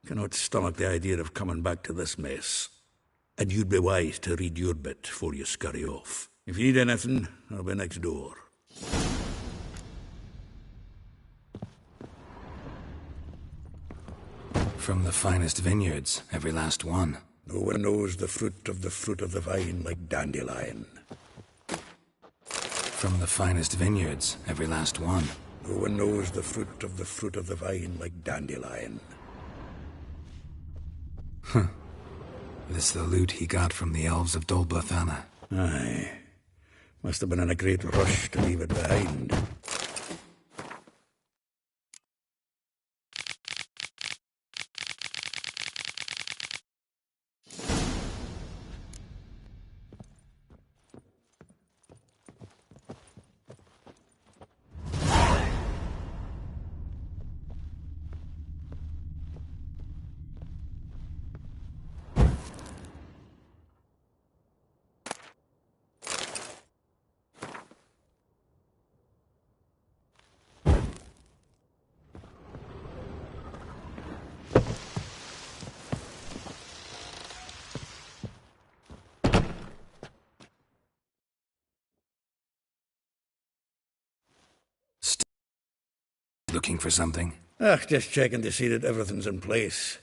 Speaker 2: Cannot stomach the idea of coming back to this mess. And you'd be wise to read your bit before you scurry off. If you need anything, I'll be next door.
Speaker 8: From the finest vineyards, every last one.
Speaker 2: No one knows the fruit of the vine like dandelion.
Speaker 8: From the finest vineyards, every last one.
Speaker 2: No one knows the fruit of the vine like dandelion.
Speaker 8: Huh. This the loot he got from the elves of Dol Blathanna.
Speaker 2: Aye. Must have been in a great rush to leave it behind.
Speaker 8: Looking for something?
Speaker 2: Just checking to see that everything's in place.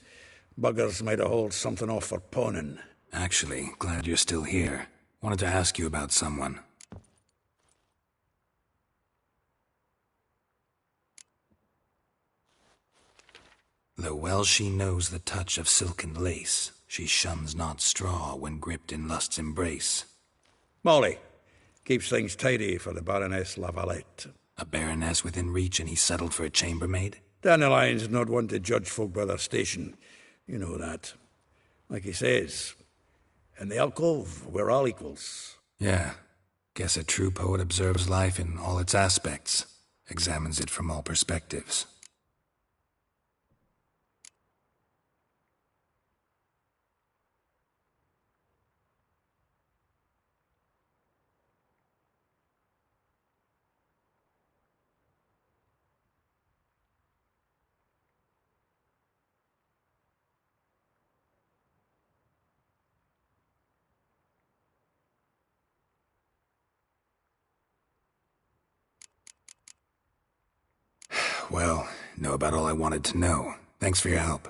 Speaker 2: Buggers might have hauled something off for pawning.
Speaker 8: Actually, glad you're still here. Wanted to ask you about someone. Though well she knows the touch of silken lace, she shuns not straw when gripped in lust's embrace.
Speaker 2: Molly keeps things tidy for the Baroness Lavalette.
Speaker 8: A baroness within reach and he settled for a chambermaid?
Speaker 2: Dandelion's not one to judge folk by their station. You know that. Like he says, in the alcove, we're all equals.
Speaker 8: Yeah. Guess a true poet observes life in all its aspects, examines it from all perspectives. Well, know about all I wanted to know. Thanks for your help.